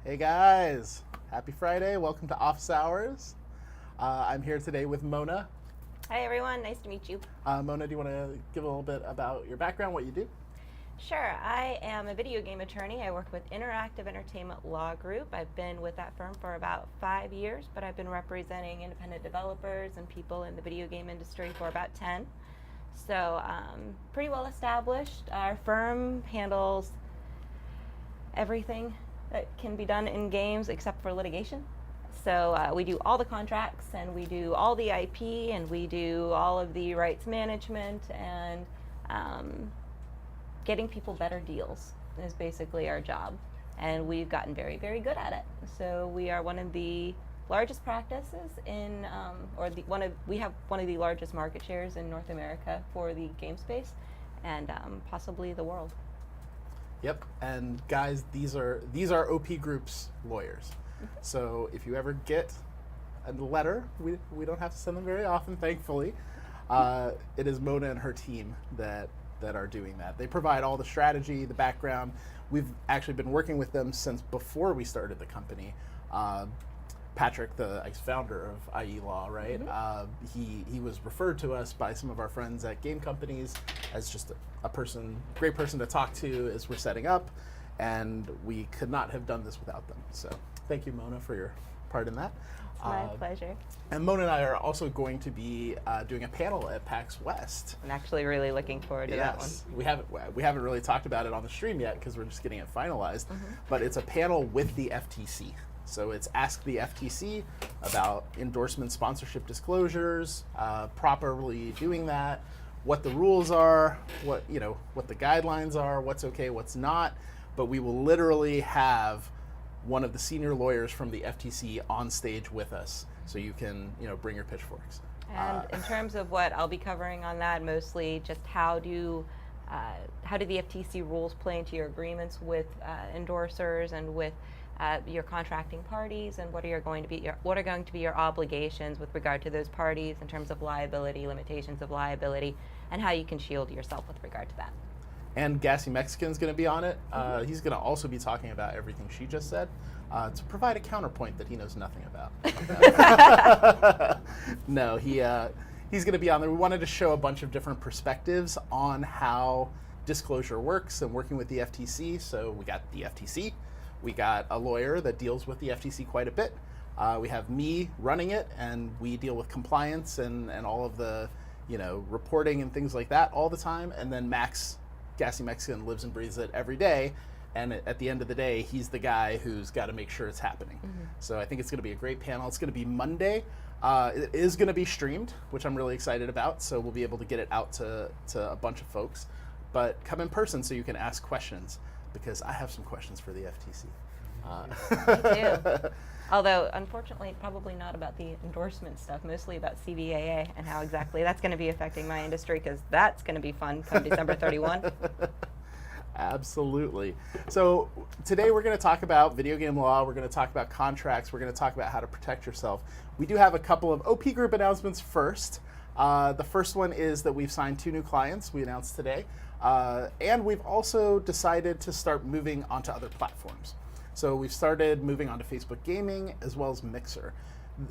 Hey guys, happy Friday. Welcome to Office Hours. I'm here today with Mona. Hi everyone, nice to meet you. Mona, do you want to give a little bit about your background, what you do? Sure, I am a video game attorney. I work with Interactive Entertainment Law Group. I've been with that firm for about 5 years, but I've been representing independent developers and people in the video game industry for about 10. So, pretty well established. Our firm handles everything that can be done in games except for litigation. So we do all the contracts and we do all the IP and we do all of the rights management and getting people better deals is basically our job. And we've gotten very, very good at it. So we are one of the largest practices in, we have one of the largest market shares in North America for the game space and possibly the world. Yep. And guys, these are OP Group's lawyers. So if you ever get a letter, we don't have to send them very often, thankfully. It is Mona and her team that are doing that. They provide all the strategy, the background. We've actually been working with them since before we started the company. Patrick, the ex-founder of IE Law, right? He was referred to us by some of our friends at game companies as just a great person to talk to as we're setting up, and we could not have done this without them. So thank you, Mona, for your part in that. It's my pleasure. And Mona and I are also going to be doing a panel at PAX West. I'm actually really looking forward to that one. We haven't really talked about it on the stream yet because we're just getting it finalized. But it's a panel with the FTC. So it's Ask the FTC about endorsement sponsorship disclosures, properly doing that, what the rules are, what the guidelines are, what's okay, what's not. But we will literally have one of the senior lawyers from the FTC on stage with us, so you can bring your pitchforks. And in terms of what I'll be covering on that, mostly just how do the FTC rules play into your agreements with endorsers and with your contracting parties, and what are going to be your obligations with regard to those parties in terms of liability, limitations of liability, and how you can shield yourself with regard to that. And Gassy Mexican's going to be on it. He's going to also be talking about everything she just said to provide a counterpoint that he knows nothing about. No, he's going to be on there. We wanted to show a bunch of different perspectives on how disclosure works and working with the FTC. So we got the FTC. We got a lawyer that deals with the FTC quite a bit. We have me running it, and we deal with compliance and all of the reporting and things like that all the time. And then Max, Gassy Mexican, lives and breathes it every day, and at the end of the day, he's the guy who's got to make sure it's happening. So I think it's going to be a great panel. It's going to be Monday. It is going to be streamed, which I'm really excited about, so we'll be able to get it out to a bunch of folks. But come in person so you can ask questions, because I have some questions for the FTC. Me too. Although, unfortunately, probably not about the endorsement stuff, mostly about CVAA and how exactly that's going to be affecting my industry, because that's going to be fun come December 31. Absolutely. So today we're going to talk about video game law, we're going to talk about contracts, we're going to talk about how to protect yourself. We do have a couple of OP Group announcements first. The first one is that we've signed 2 new clients we announced today. And we've also decided to start moving onto other platforms. So we've started moving onto Facebook Gaming as well as Mixer.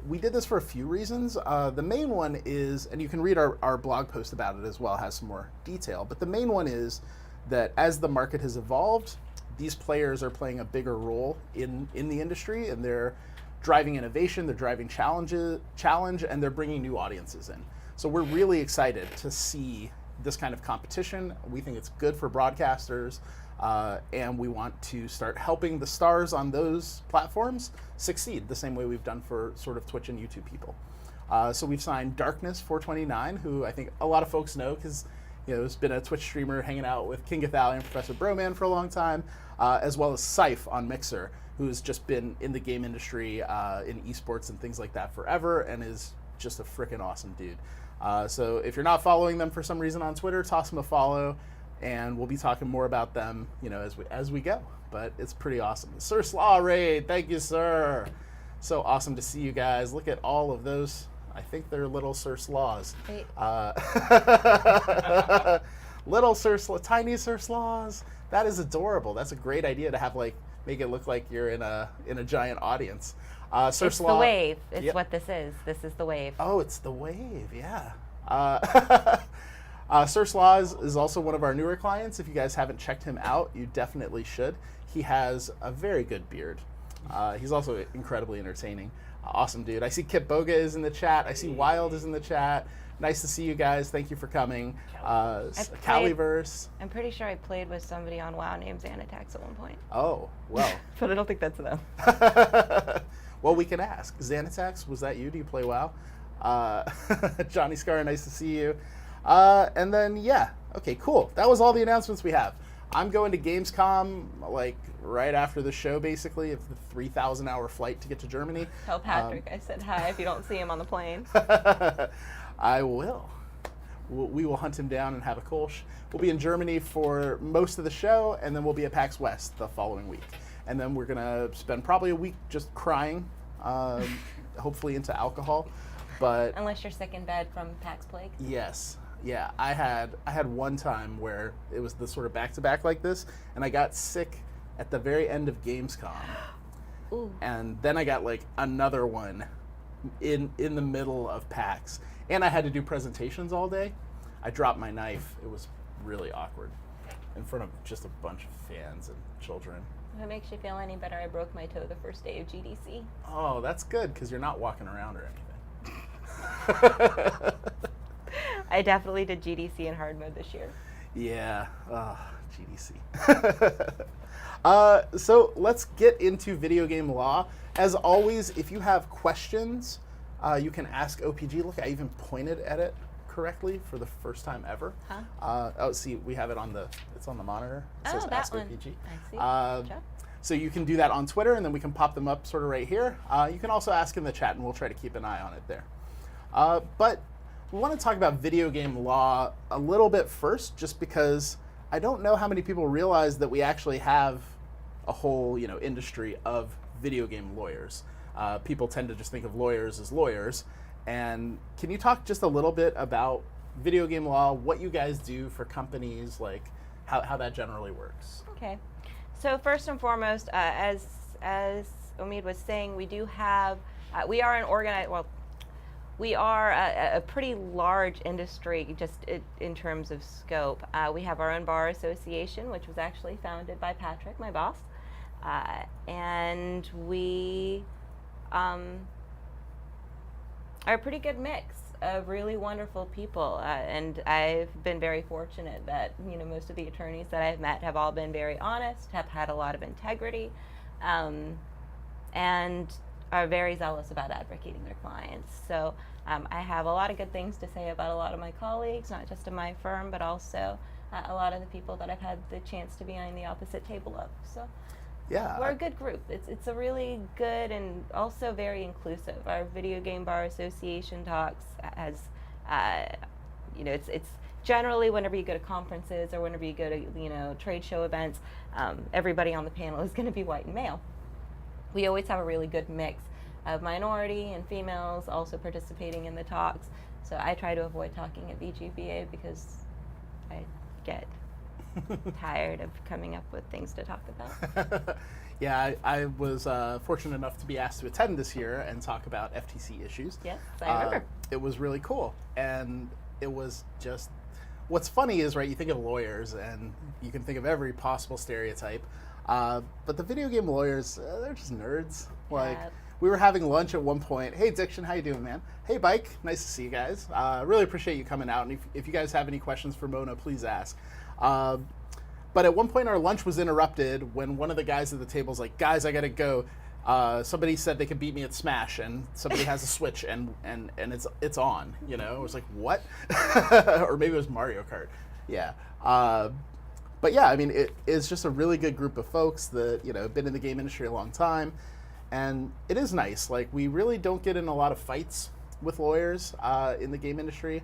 We did this for a few reasons. The main one is, and you can read our blog post about it as well, it has some more detail, but the main one is that as the market has evolved, these players are playing a bigger role in the industry, and they're driving innovation, they're driving challenge, and they're bringing new audiences in. So we're really excited to see this kind of competition. We think it's good for broadcasters, and we want to start helping the stars on those platforms succeed the same way we've done for sort of Twitch and YouTube people. So we've signed Darkness 429, who I think a lot of folks know because has been a Twitch streamer hanging out with King Gathalion and Professor Broman for a long time, as well as Syph on Mixer, who's just been in the game industry, in esports and things like that forever, and is just a freaking awesome dude. So if you're not following them for some reason on Twitter, toss them a follow, and we'll be talking more about them, as we go. But it's pretty awesome. Sir Slaw Raid, thank you, sir. So awesome to see you guys. Look at all of those. I think they're little Sir Slaws. Little Sir Slaw, tiny Sir Slaws. That is adorable. That's a great idea to have like make it look like you're in a giant audience. Sir It's Slaw, the wave. It's Yep. what this is. This is the wave. Oh, it's the wave, yeah. Sir Slaw is also one of our newer clients. If you guys haven't checked him out, you definitely should. He has a very good beard. He's also incredibly entertaining. Awesome dude. I see Kip Boga is in the chat. I see Wild is in the chat. Nice to see you guys. Thank you for coming. Caliverse. I'm pretty sure I played with somebody on WoW named Xanatax at one point. Oh, well. But I don't think that's them. Well, we can ask. Xanatax, was that you? Do you play WoW? Johnny Scar, nice to see you. And then, yeah. Okay, cool. That was all the announcements we have. I'm going to Gamescom, like, right after the show, basically, of the 3,000-hour flight to get to Germany. Tell Patrick I said hi if you don't see him on the plane. I will. We will hunt him down and have a kolsch. We'll be in Germany for most of the show, and then we'll be at PAX West the following week. And then we're going to spend probably a week just crying, hopefully into alcohol. But Unless you're sick in bed from PAX Plague. yes. Yeah, I had one time where it was the sort of back-to-back like this, and I got sick at the very end of Gamescom. Ooh. And then I got like another one in the middle of PAX. And I had to do presentations all day. I dropped my knife. It was really awkward in front of just a bunch of fans and children. If it makes you feel any better, I broke my toe the first day of GDC. Oh, that's good, because you're not walking around or anything. I definitely did GDC in hard mode this year. Yeah, GDC. So let's get into video game law. As always, if you have questions, you can ask OPG. Look, I even pointed at it correctly for the first time ever. Huh? Oh, see, we have it it's on the monitor. It says that Ask one. OPG. I see. Good job. So you can do that on Twitter, and then we can pop them up sort of right here. You can also ask in the chat, and we'll try to keep an eye on it there. But we want to talk about video game law a little bit first, just because I don't know how many people realize that we actually have a whole, industry of video game lawyers. People tend to just think of lawyers as lawyers. And can you talk just a little bit about video game law, what you guys do for companies, like how that generally works? Okay. So first and foremost, as Omid was saying, we do have, we are an organized, we are a pretty large industry just in terms of scope. We have our own bar association, which was actually founded by Patrick, my boss. And we are a pretty good mix of really wonderful people. And I've been very fortunate that, most of the attorneys that I've met have all been very honest, have had a lot of integrity, and are very zealous about advocating their clients. So I have a lot of good things to say about a lot of my colleagues, not just in my firm, but also a lot of the people that I've had the chance to be on the opposite table of. So Yeah. we're a good group. It's a really good and also very inclusive. Our Video Game Bar Association talks as, it's generally whenever you go to conferences or whenever you go to, trade show events, everybody on the panel is going to be white and male. We always have a really good mix of minority and females also participating in the talks. So I try to avoid talking at VGBA because I get tired of coming up with things to talk about. Yeah, I was fortunate enough to be asked to attend this year and talk about FTC issues. Yes, I remember. It was really cool. And it was just, what's funny is, right, you think of lawyers and you can think of every possible stereotype. But the video game lawyers, they're just nerds. Like, Yeah. we were having lunch at one point. Hey, Diction, how you doing, man? Hey, Bike, nice to see you guys. Really appreciate you coming out. And if you guys have any questions for Mona, please ask. But at one point, our lunch was interrupted when one of the guys at the table was like, guys, I got to go. Somebody said they could beat me at Smash, and somebody has a Switch, and it's on, It was like, what? Or maybe it was Mario Kart. Yeah. But yeah, I mean, it is just a really good group of folks that, have been in the game industry a long time. And it is nice. Like, we really don't get in a lot of fights with lawyers in the game industry,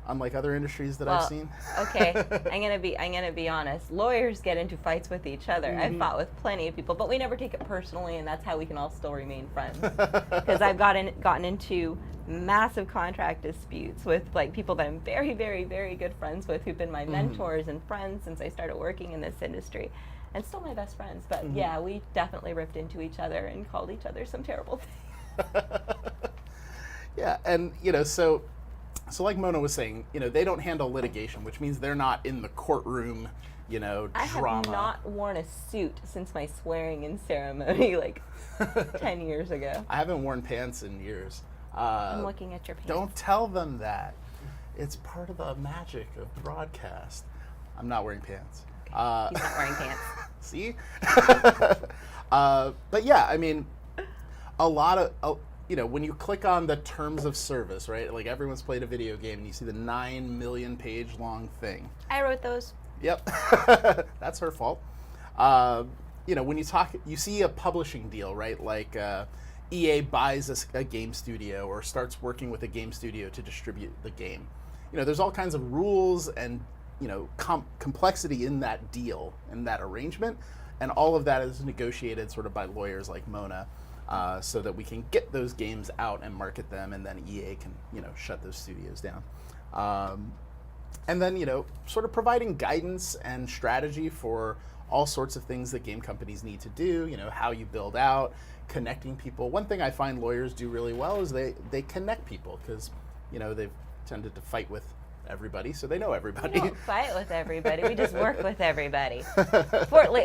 unlike other industries that I've seen. Okay, I'm gonna be honest. Lawyers get into fights with each other. Mm-hmm. I've fought with plenty of people, but we never take it personally, and that's how we can all still remain friends. Because I've gotten into massive contract disputes with people that I'm very, very, very good friends with, who've been my mentors and friends since I started working in this industry. and still my best friends. But yeah, we definitely ripped into each other and called each other some terrible things. Yeah, and so like Mona was saying, they don't handle litigation, which means they're not in the courtroom, drama. I have not worn a suit since my swearing-in ceremony, like 10 years ago. I haven't worn pants in years. I'm looking at your pants. Don't tell them that. It's part of the magic of broadcast. I'm not wearing pants. Okay. He's not wearing pants. See? But yeah, I mean, a lot of, when you click on the terms of service, right? Like everyone's played a video game and you see the 9 million page long thing. I wrote those. Yep. That's her fault. When you see a publishing deal, right? Like EA buys a game studio or starts working with a game studio to distribute the game. There's all kinds of rules and, complexity in that deal, in that arrangement. And all of that is negotiated sort of by lawyers like Mona, so that we can get those games out and market them, and then EA can, shut those studios down. And then, sort of providing guidance and strategy for all sorts of things that game companies need to do, how you build out, connecting people. One thing I find lawyers do really well is they connect people because, they've tended to fight with everybody, so they know everybody. We don't fight with everybody. We just work with everybody.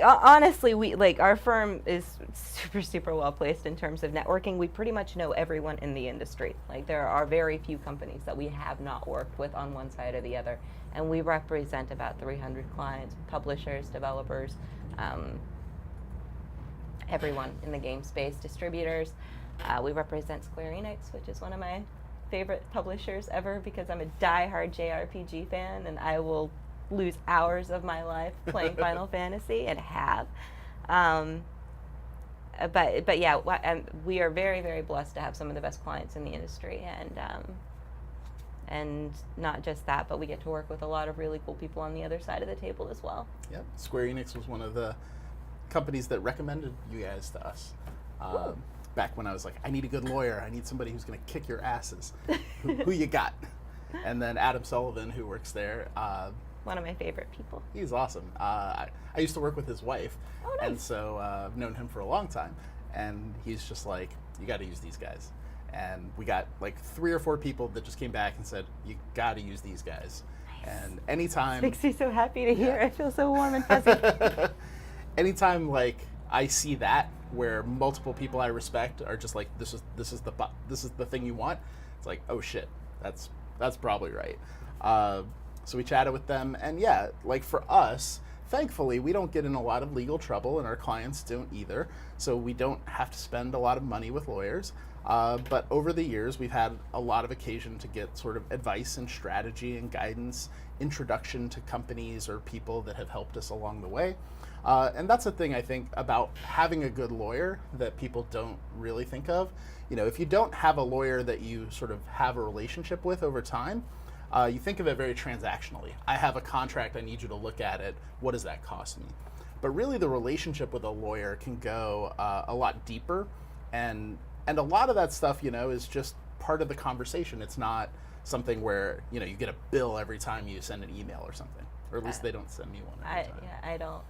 Honestly, our firm is super well placed in terms of networking. We pretty much know everyone in the industry. Like there are very few companies that we have not worked with on one side or the other, and we represent about 300 clients, publishers, developers, everyone in the game space, distributors. We represent Square Enix, which is one of my favorite publishers ever because I'm a die-hard JRPG fan and I will lose hours of my life playing Final Fantasy and have. But yeah, we are very blessed to have some of the best clients in the industry, and not just that, but we get to work with a lot of really cool people on the other side of the table as well. Yep, Square Enix was one of the companies that recommended you guys to us. Back when I was like, I need a good lawyer. I need somebody who's going to kick your asses. Who you got? And then Adam Sullivan, who works there. One of my favorite people. He's awesome. I used to work with his wife. Oh, nice. And so I've known him for a long time. And he's just like, you got to use these guys. And we got like 3 or 4 people that just came back and said, you got to use these guys. Nice. And anytime. This makes me so happy to hear. I feel so warm and fuzzy. Anytime like I see that, where multiple people I respect are just like, this is the thing you want. It's like, oh shit, that's probably right. So we chatted with them, and yeah, like for us, thankfully we don't get in a lot of legal trouble, and our clients don't either. So we don't have to spend a lot of money with lawyers. But over the years, we've had a lot of occasion to get sort of advice and strategy and guidance, introduction to companies or people that have helped us along the way. And that's the thing I think about having a good lawyer that people don't really think of. If you don't have a lawyer that you sort of have a relationship with over time, you think of it very transactionally. I have a contract, I need you to look at it. What does that cost me? But really the relationship with a lawyer can go a lot deeper, and a lot of that stuff, is just part of the conversation. It's not something where, you get a bill every time you send an email or something. Or at least they don't send me one every time. Yeah, I don't.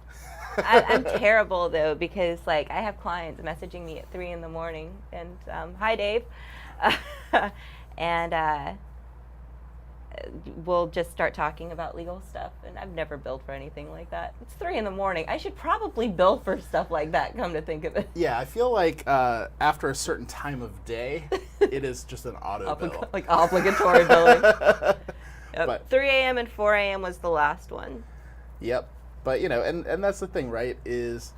I'm terrible though, because like I have clients messaging me at 3 a.m. and hi Dave, and we'll just start talking about legal stuff, and I've never billed for anything like that. It's 3 a.m. I should probably bill for stuff like that, come to think of it. Yeah, I feel like after a certain time of day, it is just an auto bill. Like obligatory billing. Yep. But 3 a.m. and 4 a.m. was the last one. Yep. But, and that's the thing, right, is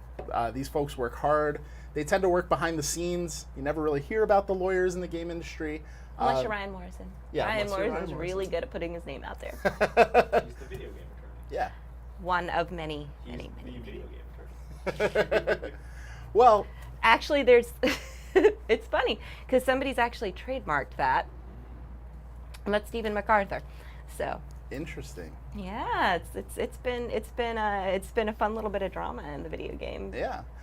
these folks work hard. They tend to work behind the scenes. You never really hear about the lawyers in the game industry. Unless you're Ryan Morrison. Yeah, Ryan Morrison's really good at putting his name out there. He's the video game attorney. Yeah. One of many. The video game attorney. Well. Actually, there's, it's funny, because somebody's actually trademarked that. And that's Stephen MacArthur. So. Interesting. Yeah, it's been a fun little bit of drama in the video game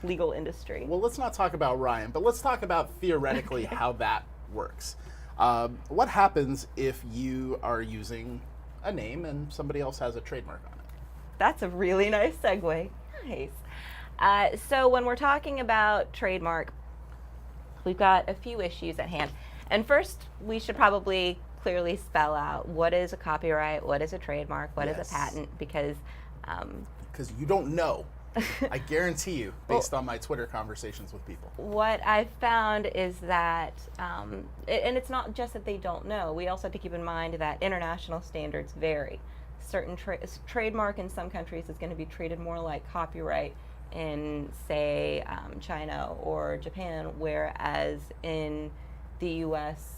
legal industry. Well, let's not talk about Ryan, but let's talk about theoretically how that works. What happens if you are using a name and somebody else has a trademark on it? That's a really nice segue. Nice. So when we're talking about trademark, we've got a few issues at hand. And first, we should probably clearly spell out what is a copyright, what is a trademark, what is Yes. a patent, because Because you don't know. I guarantee you, based on my Twitter conversations with people. what I've found is that, and it's not just that they don't know, we also have to keep in mind that international standards vary. Certain trademark in some countries is going to be treated more like copyright in, say, China or Japan, whereas in the U.S.,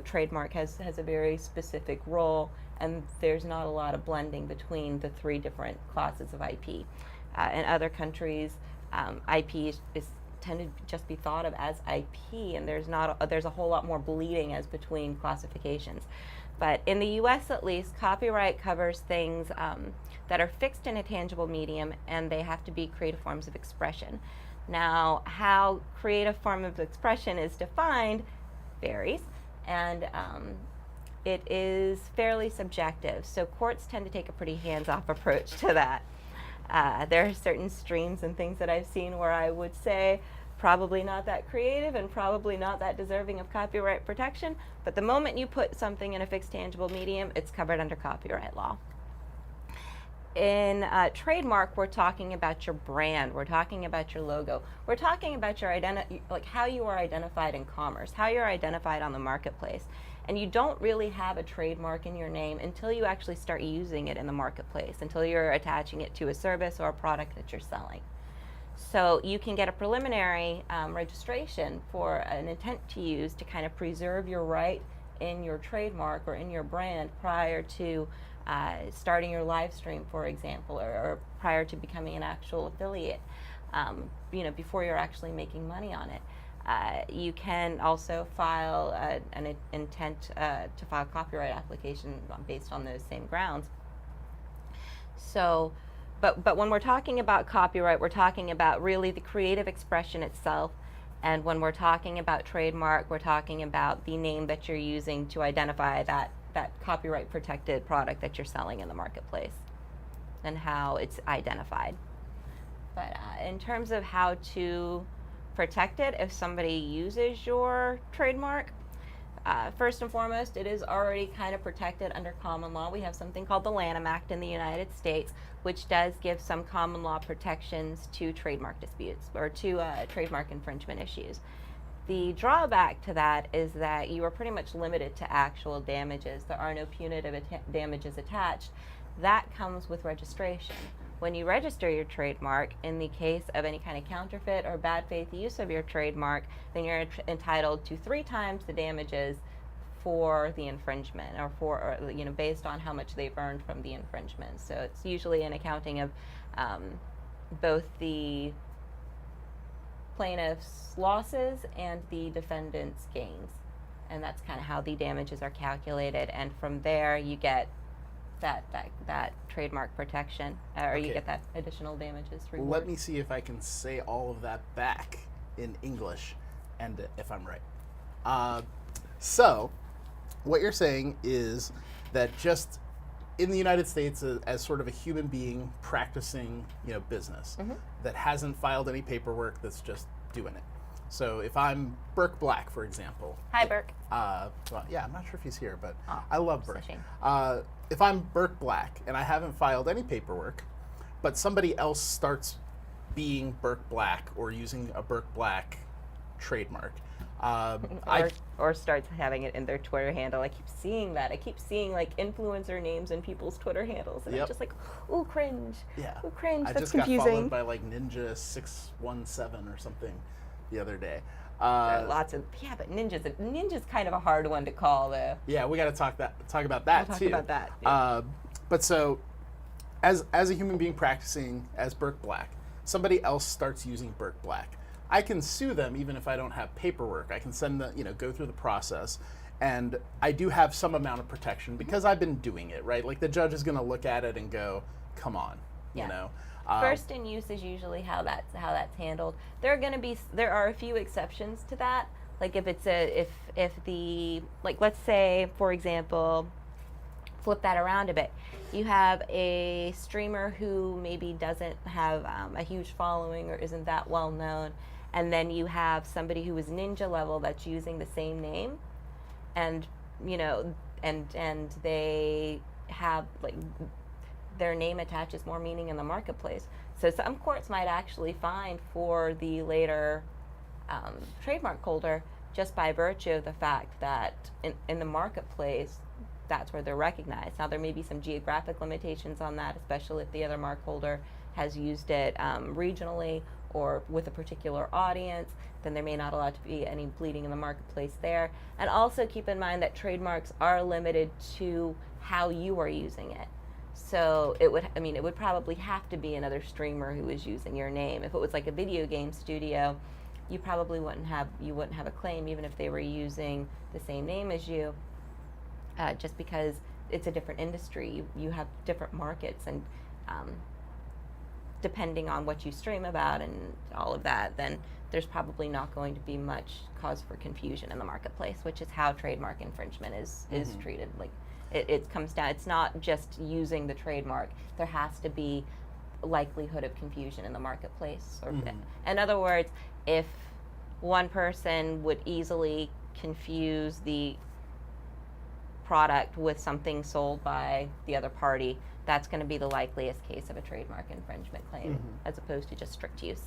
trademark has a very specific role, and there's not a lot of blending between the three different classes of IP. In other countries, IP is tended to just be thought of as IP, and there's a whole lot more bleeding as between classifications. But in the U.S., at least, copyright covers things that are fixed in a tangible medium, and they have to be creative forms of expression. Now, how creative form of expression is defined varies, and it is fairly subjective. So courts tend to take a pretty hands-off approach to that. There are certain streams and things that I've seen where I would say probably not that creative and probably not that deserving of copyright protection, but the moment you put something in a fixed tangible medium, it's covered under copyright law. In trademark, we're talking about your brand, we're talking about your logo, we're talking about your like how you are identified in commerce, how you're identified on the marketplace. And you don't really have a trademark in your name until you actually start using it in the marketplace, until you're attaching it to a service or a product that you're selling. So you can get a preliminary registration for an intent to use to kind of preserve your right in your trademark or in your brand prior to starting your live stream, for example, or prior to becoming an actual affiliate, before you're actually making money on it. You can also file an intent to file a copyright application based on those same grounds. So, but when we're talking about copyright, we're talking about really the creative expression itself. And when we're talking about trademark, we're talking about the name that you're using to identify that copyright protected product that you're selling in the marketplace and how it's identified. But in terms of how to protect it if somebody uses your trademark, first and foremost, it is already kind of protected under common law. We have something called the Lanham Act in the United States, which does give some common law protections to trademark disputes or to trademark infringement issues. The drawback to that is that you are pretty much limited to actual damages. There are no punitive damages attached. That comes with registration. When you register your trademark, in the case of any kind of counterfeit or bad faith use of your trademark, then you're entitled to 3 times the damages for the infringement, or based on how much they've earned from the infringement. So it's usually an accounting of both the plaintiff's losses and the defendant's gains, and that's kind of how the damages are calculated. And from there, you get that trademark protection, or Okay. you get that additional damages reward. Let me see if I can say all of that back in English, and if I'm right. So, what you're saying is that just in the United States, as sort of a human being practicing, business that hasn't filed any paperwork, that's just doing it. So if I'm Burke Black, for example. Hi, Burke. Well, yeah, I'm not sure if he's here, but Oh, I love it's a Burke. shame. If I'm Burke Black and I haven't filed any paperwork, but somebody else starts being Burke Black or using a Burke Black trademark, Or starts having it in their Twitter handle. I keep seeing that. I keep seeing like influencer names in people's Twitter handles, and Yep. I'm just like, ooh, cringe. yeah, Ooh, cringe. I That's just got confusing. followed by like Ninja617 or something the other day. There are lots of but ninja's kind of a hard one to call though. Yeah, we got to talk about that We'll talk too. about that, yeah. But so, as a human being practicing as Burke Black, somebody else starts using Burke Black. I can sue them even if I don't have paperwork. I can send go through the process, and I do have some amount of protection because I've been doing it, right? Like the judge is going to look at it and go, "Come on," Yeah. First in use is usually how that's handled. There are a few exceptions to that. Like if it's if the, like, let's say for example, flip that around a bit. You have a streamer who maybe doesn't have a huge following or isn't that well known, and then you have somebody who is ninja level that's using the same name, and and they have like their name attaches more meaning in the marketplace. So some courts might actually fine for the later trademark holder just by virtue of the fact that in the marketplace, that's where they're recognized. Now, there may be some geographic limitations on that, especially if the other mark holder has used it regionally or with a particular audience, then there may not allow to be any bleeding in the marketplace there. And also keep in mind that trademarks are limited to how you are using it. So it would probably have to be another streamer who is using your name. If it was like a video game studio, you probably wouldn't have a claim even if they were using the same name as you, just because it's a different industry. You have different markets, and depending on what you stream about and all of that, then there's probably not going to be much cause for confusion in the marketplace, which is how trademark infringement is treated. Like it comes down, it's not just using the trademark. There has to be likelihood of confusion in the marketplace. Or in other words, if one person would easily confuse the product with something sold by the other party, that's going to be the likeliest case of a trademark infringement claim, as opposed to just strict use.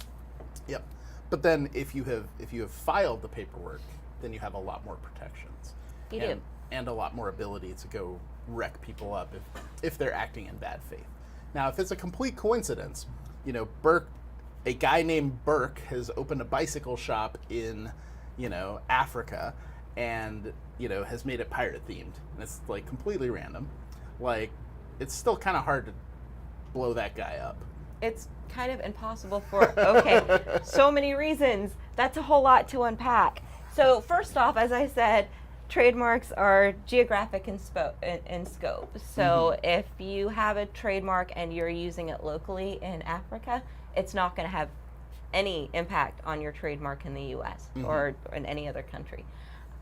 Yep. But then if you have filed the paperwork, then you have a lot more protections. You do. And a lot more ability to go wreck people up if they're acting in bad faith. Now, if it's a complete coincidence, Burke, a guy named Burke has opened a bicycle shop in, Africa, and has made it pirate themed, and it's like completely random. Like, it's still kind of hard to blow that guy up. It's kind of impossible for, so many reasons. That's a whole lot to unpack. So first off, as I said, trademarks are geographic in scope. So if you have a trademark and you're using it locally in Africa, it's not going to have any impact on your trademark in the U.S. Or in any other country.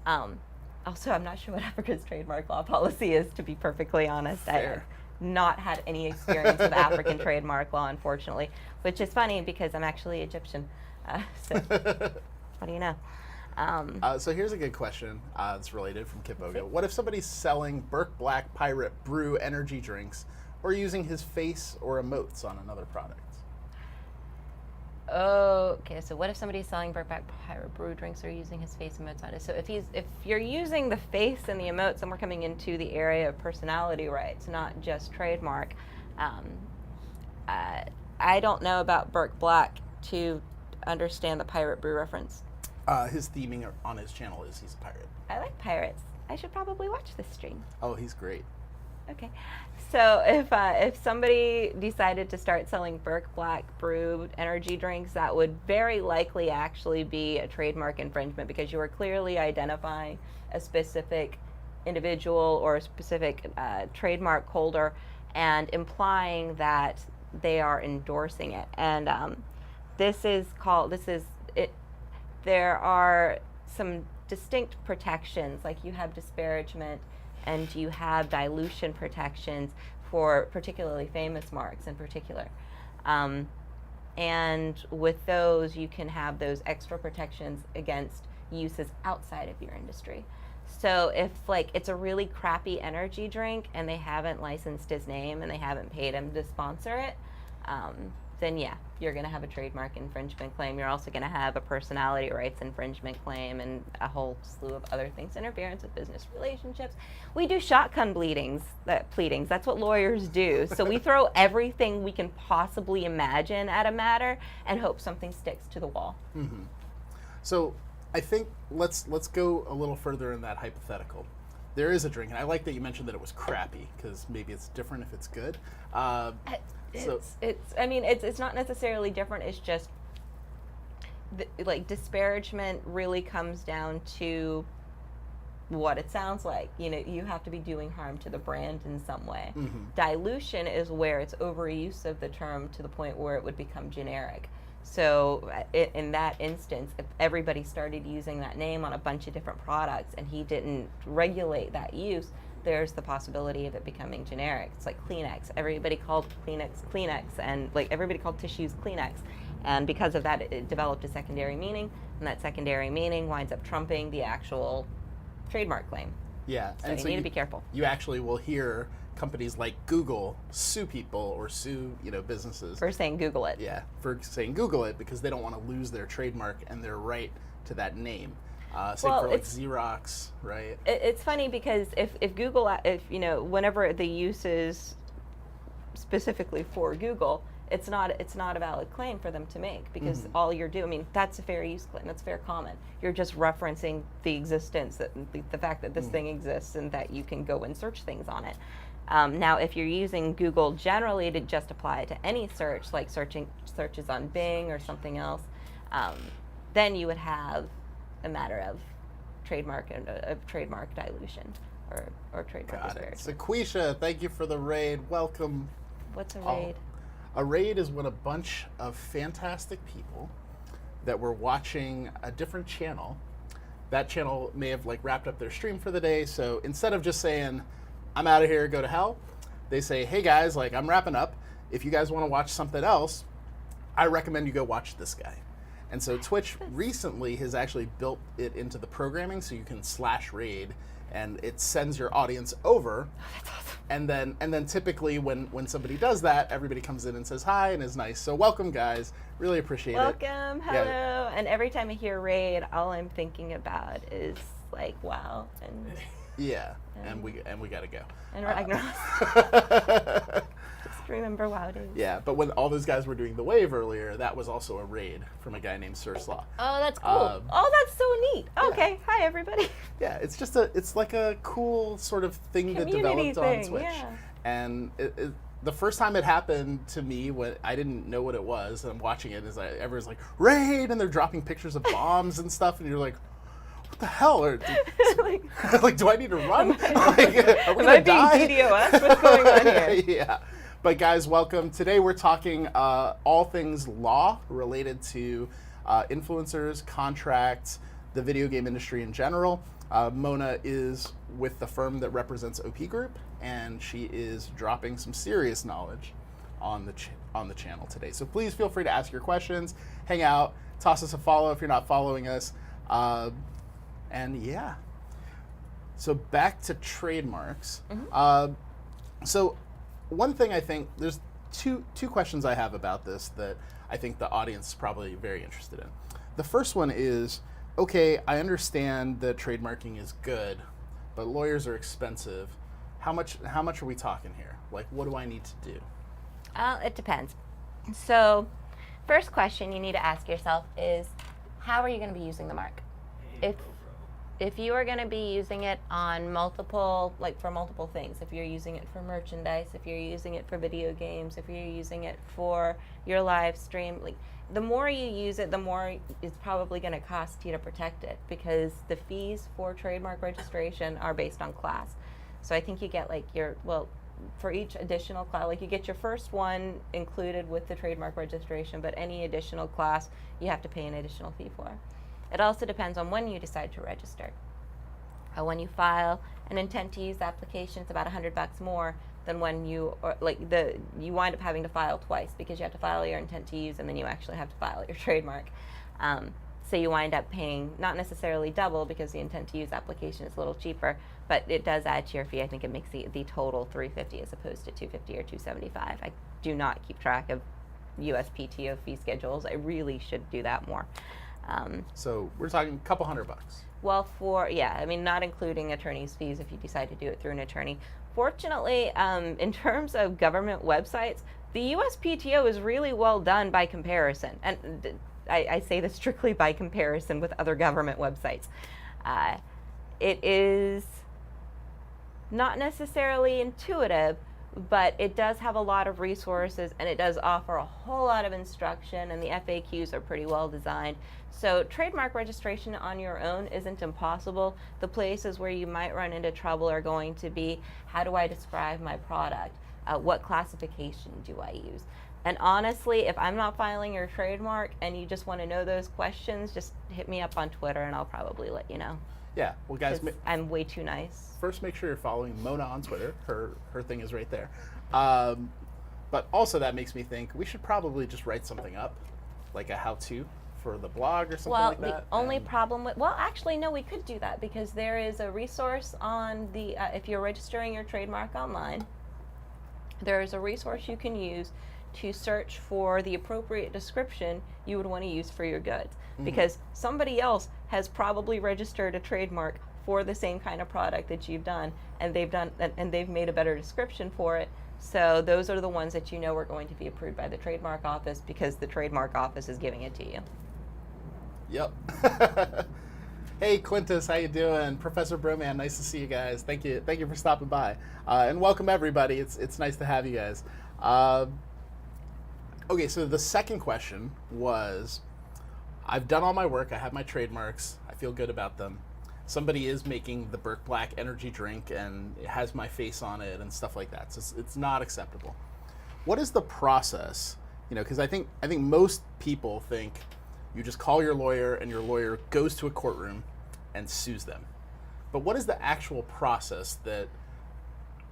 Also, I'm not sure what Africa's trademark law policy is, to be perfectly honest. Fair. I've not had any experience with African trademark law, unfortunately, which is funny because I'm actually Egyptian. So what do you know? So here's a good question that's related from Kip Boga. What if somebody's selling Burke Black Pirate Brew energy drinks or using his face or emotes on another product? Okay, so what if somebody's selling Burke Black Pirate Brew drinks or using his face emotes on it? So if you're using the face and the emotes, then we're coming into the area of personality rights, not just trademark. I don't know about Burke Black to understand the Pirate Brew reference. His theming on his channel is he's a pirate. I like pirates. I should probably watch this stream. Oh, he's great. Okay, so if somebody decided to start selling Burke Black Brew energy drinks, that would very likely actually be a trademark infringement, because you are clearly identifying a specific individual or a specific trademark holder and implying that they are endorsing it. And there are some distinct protections, like you have disparagement and you have dilution protections for particularly famous marks in particular. And with those, you can have those extra protections against uses outside of your industry. So if it's a really crappy energy drink and they haven't licensed his name and they haven't paid him to sponsor it, then yeah, you're going to have a trademark infringement claim. You're also going to have a personality rights infringement claim and a whole slew of other things, interference with business relationships. We do shotgun pleadings. That's what lawyers do. So we throw everything we can possibly imagine at a matter and hope something sticks to the wall. So I think let's go a little further in that hypothetical. There is a drink, and I like that you mentioned that it was crappy, because maybe it's different if it's good. It's not necessarily different. It's just disparagement really comes down to what it sounds like. You have to be doing harm to the brand in some way. Dilution is where it's overuse of the term to the point where it would become generic. So in that instance, if everybody started using that name on a bunch of different products and he didn't regulate that use, there's the possibility of it becoming generic. It's like Kleenex. Everybody called Kleenex, and like everybody called tissues Kleenex. And because of that, it developed a secondary meaning, and that secondary meaning winds up trumping the actual trademark claim. Yeah, So you need to be careful. You actually will hear companies like Google sue people or sue businesses. For saying Google it. Yeah, for saying Google it because they don't want to lose their trademark and their right to that name. Same Well, for like it's- Xerox, right? It's funny because if Google, whenever the use is specifically for Google, it's not a valid claim for them to make because all you're doing, I mean, that's a fair use claim, that's fair comment. You're just referencing the existence, the fact that this thing exists and that you can go and search things on it. Now, if you're using Google generally to just apply it to any search, like searches on Bing or something else, then you would have a matter of trademark dilution or trademark Got it. disparagement. Sequisha, thank you for the raid. Welcome. What's a Oh. raid? A raid is when a bunch of fantastic people that were watching a different channel, that channel may have like wrapped up their stream for the day. So instead of just saying, I'm out of here, go to hell, they say, hey guys, like I'm wrapping up. If you guys want to watch something else, I recommend you go watch this guy. And so Twitch recently has actually built it into the programming so you can /raid and it sends your audience over. That's awesome. And then typically when somebody does that, everybody comes in and says hi and is nice. So welcome guys, really appreciate it. Welcome, hello. Yeah. And every time I hear raid, all I'm thinking about is like wow Yeah, and we gotta go. and Ragnarok. Just remember WoW days. Yeah, but when all those guys were doing the wave earlier, that was also a raid from a guy named Sir Slaw. Oh, that's cool. Um, That's so neat. Okay, hi everybody. Yeah, it's like a cool sort of thing that Community developed on thing, Twitch. yeah. And the first time it happened to me, when I didn't know what it was, and I'm watching it, everyone's like raid, and they're dropping pictures of bombs and stuff, and you're like, what the hell? Like, Like, do I need to run? Like, are we am gonna I being die? DDoS? What's going on here? Yeah. But guys, welcome. Today we're talking all things law related to influencers, contracts, the video game industry in general. Mona is with the firm that represents OP Group, and she is dropping some serious knowledge on the channel today. So please feel free to ask your questions, hang out, toss us a follow if you're not following us, and yeah. So back to trademarks. So one thing I think, there's two questions I have about this that I think the audience is probably very interested in. The first one is, okay, I understand that trademarking is good, but lawyers are expensive. How much are we talking here? Like, what do I need to do? It depends. So, first question you need to ask yourself is, how are you going to be using the mark? If you are going to be using it on for multiple things, if you're using it for merchandise, if you're using it for video games, if you're using it for your live stream, like the more you use it, the more it's probably going to cost you to protect it because the fees for trademark registration are based on class. So I think you get like for each additional class, like you get your first one included with the trademark registration, but any additional class you have to pay an additional fee for. It also depends on when you decide to register. When you file an intent to use application, it's about $100 more than when you wind up having to file twice because you have to file your intent to use and then you actually have to file your trademark. So you wind up paying not necessarily double because the intent to use application is a little cheaper, but it does add to your fee. I think it makes the total $350 as opposed to $250 or $275. I do not keep track of USPTO fee schedules. I really should do that more. So we're talking a couple $100. Well, not including attorney's fees if you decide to do it through an attorney. Fortunately, in terms of government websites, the USPTO is really well done by comparison. And I say this strictly by comparison with other government websites. It is not necessarily intuitive, but it does have a lot of resources and it does offer a whole lot of instruction, and the FAQs are pretty well designed. So trademark registration on your own isn't impossible. The places where you might run into trouble are going to be, how do I describe my product? What classification do I use? And honestly, if I'm not filing your trademark and you just want to know those questions, just hit me up on Twitter and I'll probably let you know. Yeah. Well, guys, 'Cause I'm way too nice. first make sure you're following Mona on Twitter. Her thing is right there. But also that makes me think we should probably just write something up, like a how-to for the blog or something Well, like that. the only and- problem with, well, actually, no, we could do that because there is a resource on the, if you're registering your trademark online, there is a resource you can use to search for the appropriate description you would want to use for your goods. Because somebody else has probably registered a trademark for the same kind of product that you've done, and they've made a better description for it. So those are the ones that you know are going to be approved by the trademark office because the trademark office is giving it to you. Yep. Hey Quintus, how you doing? Professor Broman, nice to see you guys. Thank you for stopping by, and welcome everybody. It's nice to have you guys. Okay, so the second question was, I've done all my work. I have my trademarks. I feel good about them. Somebody is making the Burke Black energy drink, and it has my face on it and stuff like that. So it's not acceptable. What is the process? You know, because I think most people think you just call your lawyer and your lawyer goes to a courtroom and sues them. But what is the actual process that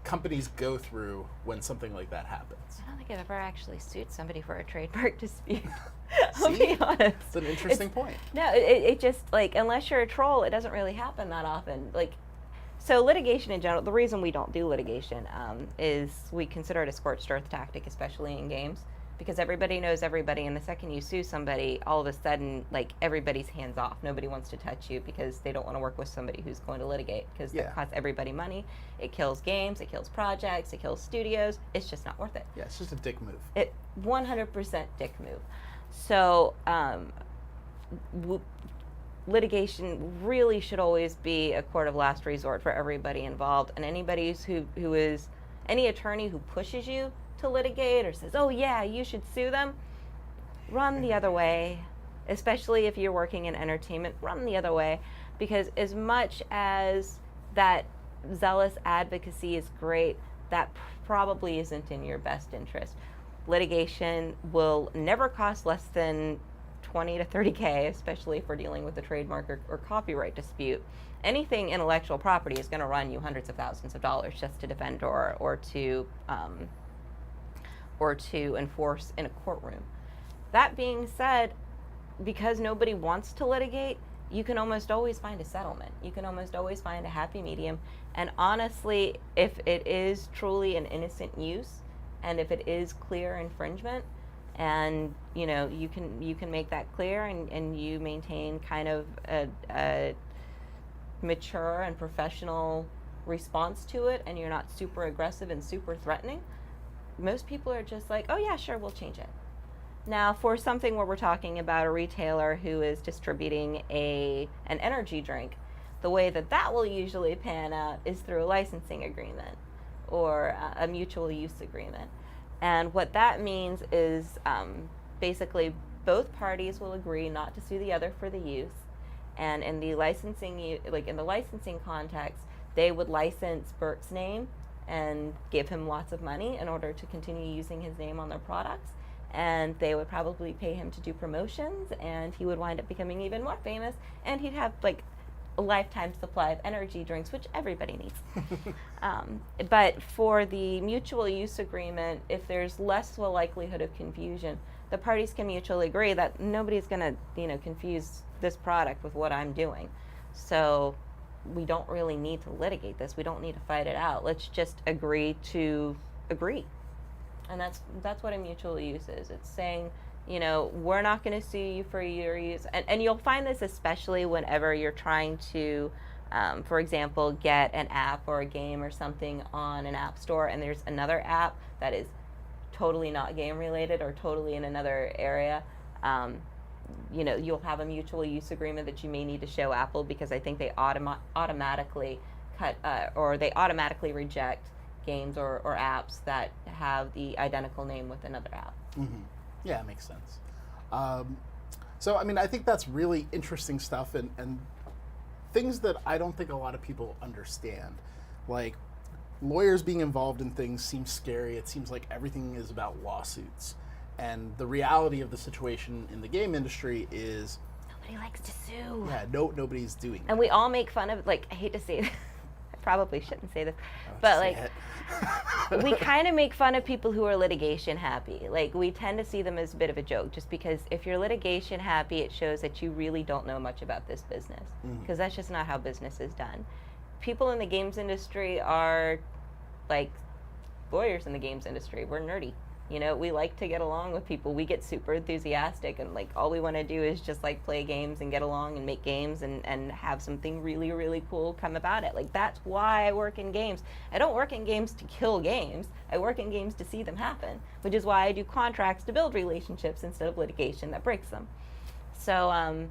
companies go through when something like that happens? I don't think I've ever actually sued somebody for a trademark dispute. See? I'll be honest. It's an interesting point. No, it just, like, unless you're a troll, it doesn't really happen that often. Like, so litigation in general, the reason we don't do litigation is we consider it a scorched earth tactic, especially in games, because everybody knows everybody, and the second you sue somebody, all of a sudden, like, everybody's hands off. Nobody wants to touch you because they don't want to work with somebody who's going to litigate, because Yeah. that costs everybody money. It kills games, it kills projects, it kills studios. It's just not worth it. Yeah, it's just a dick move. It 100% dick move. So litigation really should always be a court of last resort for everybody involved, and anybody who is any attorney who pushes you to litigate or says, "Oh yeah, you should sue them," run the other way. Especially if you're working in entertainment, run the other way, because as much as that zealous advocacy is great, that probably isn't in your best interest. Litigation will never cost less than 20 to 30K, especially if we're dealing with a trademark or copyright dispute. Anything intellectual property is going to run you hundreds of thousands of dollars just to defend or to enforce in a courtroom. That being said, because nobody wants to litigate, you can almost always find a settlement. You can almost always find a happy medium. And honestly, if it is truly an innocent use, and if it is clear infringement, and you know you can make that clear, and you maintain kind of a mature and professional response to it, and you're not super aggressive and super threatening, most people are just like, oh yeah, sure, we'll change it. Now, for something where we're talking about a retailer who is distributing an energy drink, the way that will usually pan out is through a licensing agreement or a mutual use agreement. And what that means is basically both parties will agree not to sue the other for the use. And in the licensing, context, they would license Burke's name and give him lots of money in order to continue using his name on their products. And they would probably pay him to do promotions, and he would wind up becoming even more famous, and he'd have like a lifetime supply of energy drinks, which everybody needs. But for the mutual use agreement, if there's less of a likelihood of confusion, the parties can mutually agree that nobody's going to, confuse this product with what I'm doing. So we don't really need to litigate this. We don't need to fight it out. Let's just agree to agree. And that's what a mutual use is. It's saying, we're not going to sue you for your use. And you'll find this especially whenever you're trying to, for example, get an app or a game or something on an app store, and there's another app that is totally not game related or totally in another area. You'll have a mutual use agreement that you may need to show Apple, because I think they automatically cut or they automatically reject games or apps that have the identical name with another app. Mm-hmm. Yeah, it makes sense. So, I think that's really interesting stuff, and things that I don't think a lot of people understand. Like, lawyers being involved in things seems scary. It seems like everything is about lawsuits. And the reality of the situation in the game industry is, Nobody likes to sue. yeah, nobody's doing And that. we all make fun of, like, I hate to say this, I probably shouldn't say this, but Say like, it. we kind of make fun of people who are litigation happy. Like, we tend to see them as a bit of a joke, just because if you're litigation happy, it shows that you really don't know much about this business, because that's just not how business is done. People in the games industry are like lawyers in the games industry. We're nerdy. You know, we like to get along with people. We get super enthusiastic, and like all we want to do is just like play games and get along and make games and have something really, really cool come about it. Like, that's why I work in games. I don't work in games to kill games. I work in games to see them happen, which is why I do contracts to build relationships instead of litigation that breaks them. So,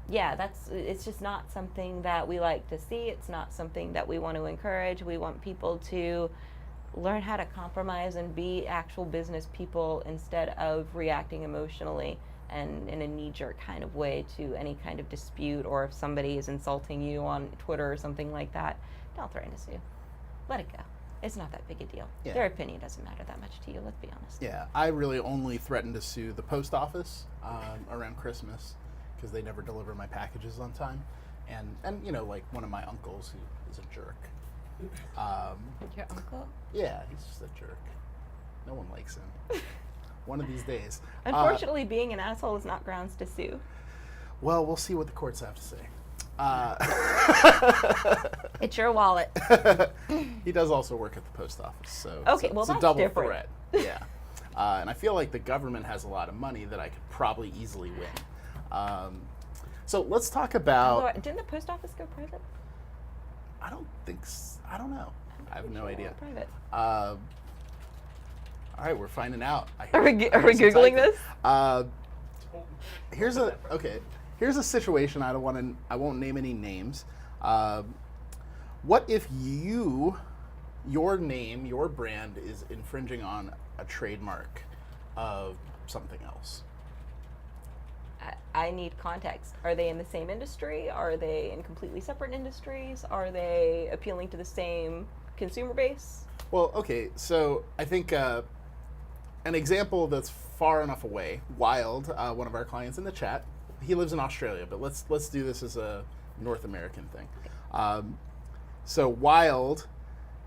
yeah, it's just not something that we like to see. It's not something that we want to encourage. We want people to learn how to compromise and be actual business people instead of reacting emotionally and in a knee-jerk kind of way to any kind of dispute, or if somebody is insulting you on Twitter or something like that, don't threaten to sue. Let it go. It's not that big a deal. Yeah. Their opinion doesn't matter that much to you, let's be honest. Yeah, I really only threaten to sue the post office around Christmas because they never deliver my packages on time, and you know, like one of my uncles who is a jerk. Your uncle? Yeah, he's just a jerk. No one likes him. One of these days. Unfortunately, being an asshole is not grounds to sue. Well, we'll see what the courts have to say. It's your wallet. He does also work at the post office, so Okay, it's well, a that's double different. threat. Yeah, and I feel like the government has a lot of money that I could probably easily win. So let's talk about. Although, didn't the post office go private? I don't think. I don't know. I have no idea. Private. All right, we're finding out. Are we Googling this? Here's a situation. I won't name any names. What if your name, your brand is infringing on a trademark of something else? I need context. Are they in the same industry? Are they in completely separate industries? Are they appealing to the same consumer base? Well, okay, so I think an example that's far enough away. Wild, one of our clients in the chat, he lives in Australia, but let's do this as a North American thing. So Wild,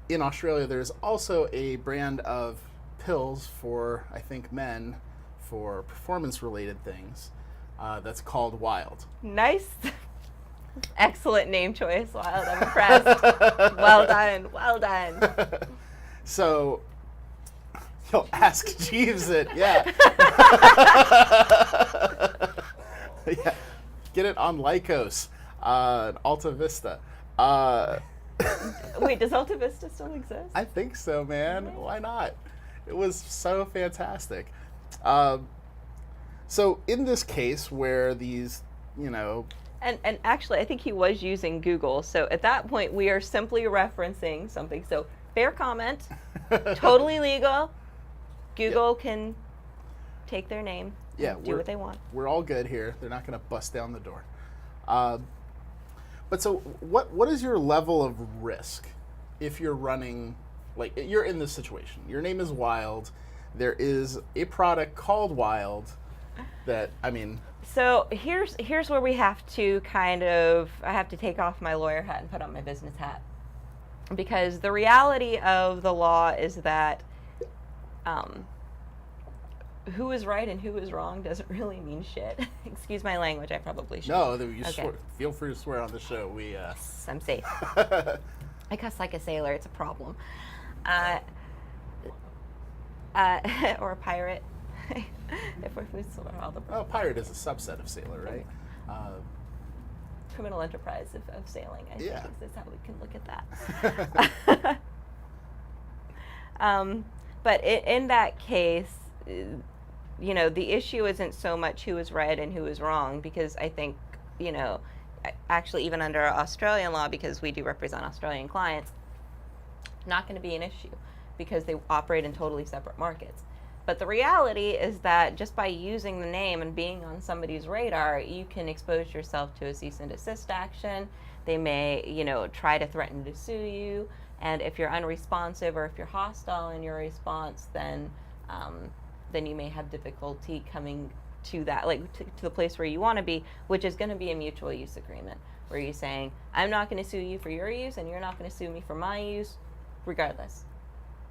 in Australia, there's also a brand of pills for, I think, men for performance-related things that's called Wild. Nice. Excellent name choice, Wild. I'm impressed. Well done. Well done. So, you'll ask Jeeves it, yeah. Yeah. Get it on Lycos, Alta Vista. Wait, does Alta Vista still exist? I think so, man. Really? Why not? It was so fantastic. So in this case where these, And actually, I think he was using Google. So at that point, we are simply referencing something. So fair comment, totally legal. Google can take their name, Yeah, and do what they want. We're all good here. They're not going to bust down the door. But so what is your level of risk if you're running, like you're in this situation? Your name is Wild. There is a product called Wild that, So here's where we have to I have to take off my lawyer hat and put on my business hat. Because the reality of the law is that who is right and who is wrong doesn't really mean shit. Excuse my language, I probably should. No, you Okay. feel free to swear on the show. We I'm safe. I cuss like a sailor, it's a problem. Or a pirate. If we sort all the pirate is a subset of sailor, right? criminal enterprise of sailing, I Yeah. think is how we can look at that. But in that case, the issue isn't so much who is right and who is wrong, because I think, actually even under Australian law, because we do represent Australian clients, not going to be an issue because they operate in totally separate markets. But the reality is that just by using the name and being on somebody's radar, you can expose yourself to a cease and desist action. They may, try to threaten to sue you. And if you're unresponsive or if you're hostile in your response, then then you may have difficulty coming to that, like to the place where you want to be, which is going to be a mutual use agreement, where you're saying, I'm not going to sue you for your use, and you're not going to sue me for my use, regardless.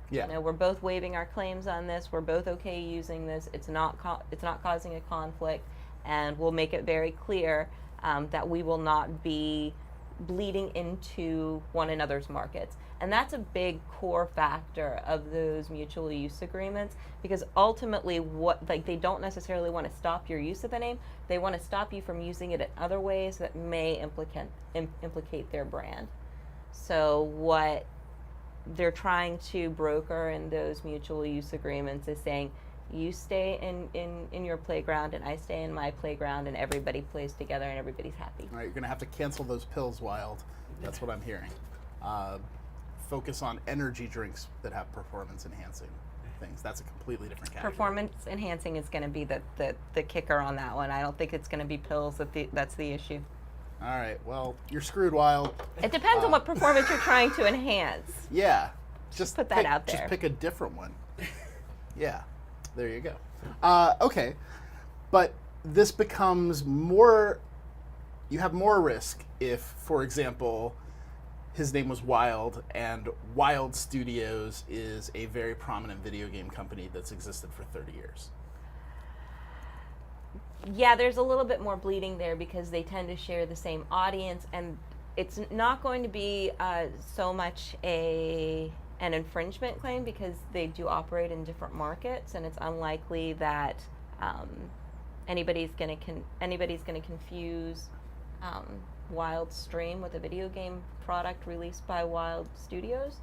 Yeah. You know, we're both waiving our claims on this. We're both okay using this. It's not causing a conflict, and we'll make it very clear that we will not be bleeding into one another's markets. And that's a big core factor of those mutual use agreements, because ultimately they don't necessarily want to stop your use of the name. They want to stop you from using it in other ways that may implicate their brand. So what they're trying to broker in those mutual use agreements is saying, you stay in your playground and I stay in my playground, and everybody plays together and everybody's happy. All right, you're going to have to cancel those pills, Wild. That's what I'm hearing. Focus on energy drinks that have performance-enhancing things. That's a completely different category. Performance enhancing is going to be the kicker on that one. I don't think it's going to be pills that's the issue. All right, well, you're screwed, Wild. It depends on what performance you're trying to enhance. Yeah. Just put that out there. Just pick a different one. Yeah. There you go. Okay. But this becomes more, you have more risk if, for example, his name was Wild, and Wild Studios is a very prominent video game company that's existed for 30 years. Yeah, there's a little bit more bleeding there because they tend to share the same audience, and it's not going to be so much an infringement claim because they do operate in different markets, and it's unlikely that anybody's going to confuse Wild Stream with a video game product released by Wild Studios.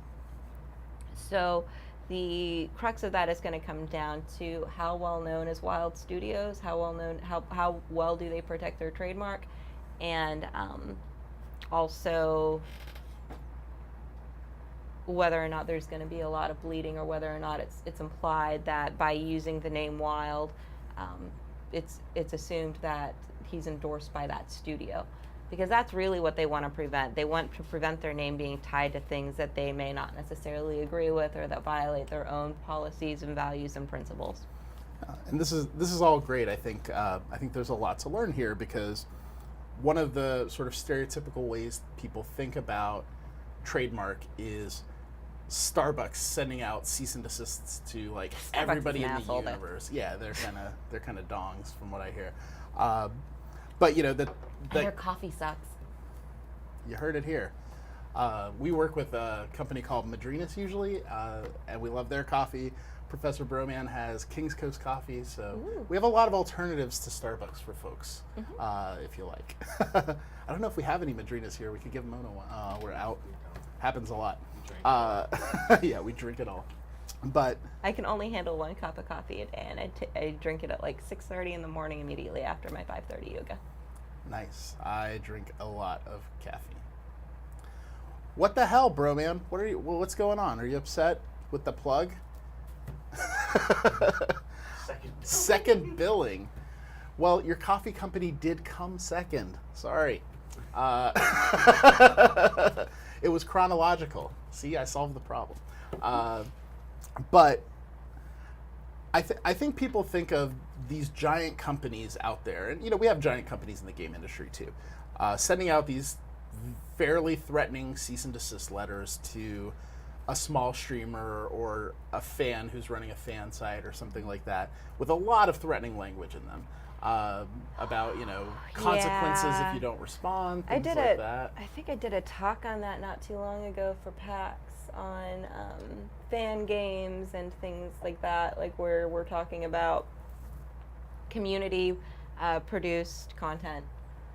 So the crux of that is going to come down to how well known is Wild Studios, how well do they protect their trademark, and also whether or not there's going to be a lot of bleeding, or whether or not it's implied that by using the name Wild, it's assumed that he's endorsed by that studio. Because that's really what they want to prevent. They want to prevent their name being tied to things that they may not necessarily agree with, or that violate their own policies and values and principles. And this is all great. I think there's a lot to learn here, because one of the sort of stereotypical ways people think about trademark is Starbucks sending out cease and desists to like everybody in the universe. Yeah, they're kind of dongs from what I hear. But you know that their coffee sucks. You heard it here. We work with a company called Madrinas usually, and we love their coffee. Professor Broman has King's Coast coffee, so we have a lot of alternatives to Starbucks for folks, if you like. I don't know if we have any Madrinas here. We could give Mona one. We're out. Happens a lot. Yeah, we drink it all. But I can only handle one cup of coffee a day, and I drink it at like 6:30 in the morning immediately after my 5:30 yoga. Nice. I drink a lot of caffeine. What the hell, bro, man? What's going on? Are you upset with the plug? Second billing. Well, your coffee company did come second. Sorry. It was chronological. See, I solved the problem. But I think people think of these giant companies out there, and you know we have giant companies in the game industry too, sending out these fairly threatening cease and desist letters to a small streamer or a fan who's running a fan site or something like that, with a lot of threatening language in them about consequences if you don't respond. Things like that. I think I did a talk on that not too long ago for PAX on fan games and things like that, like where we're talking about community produced content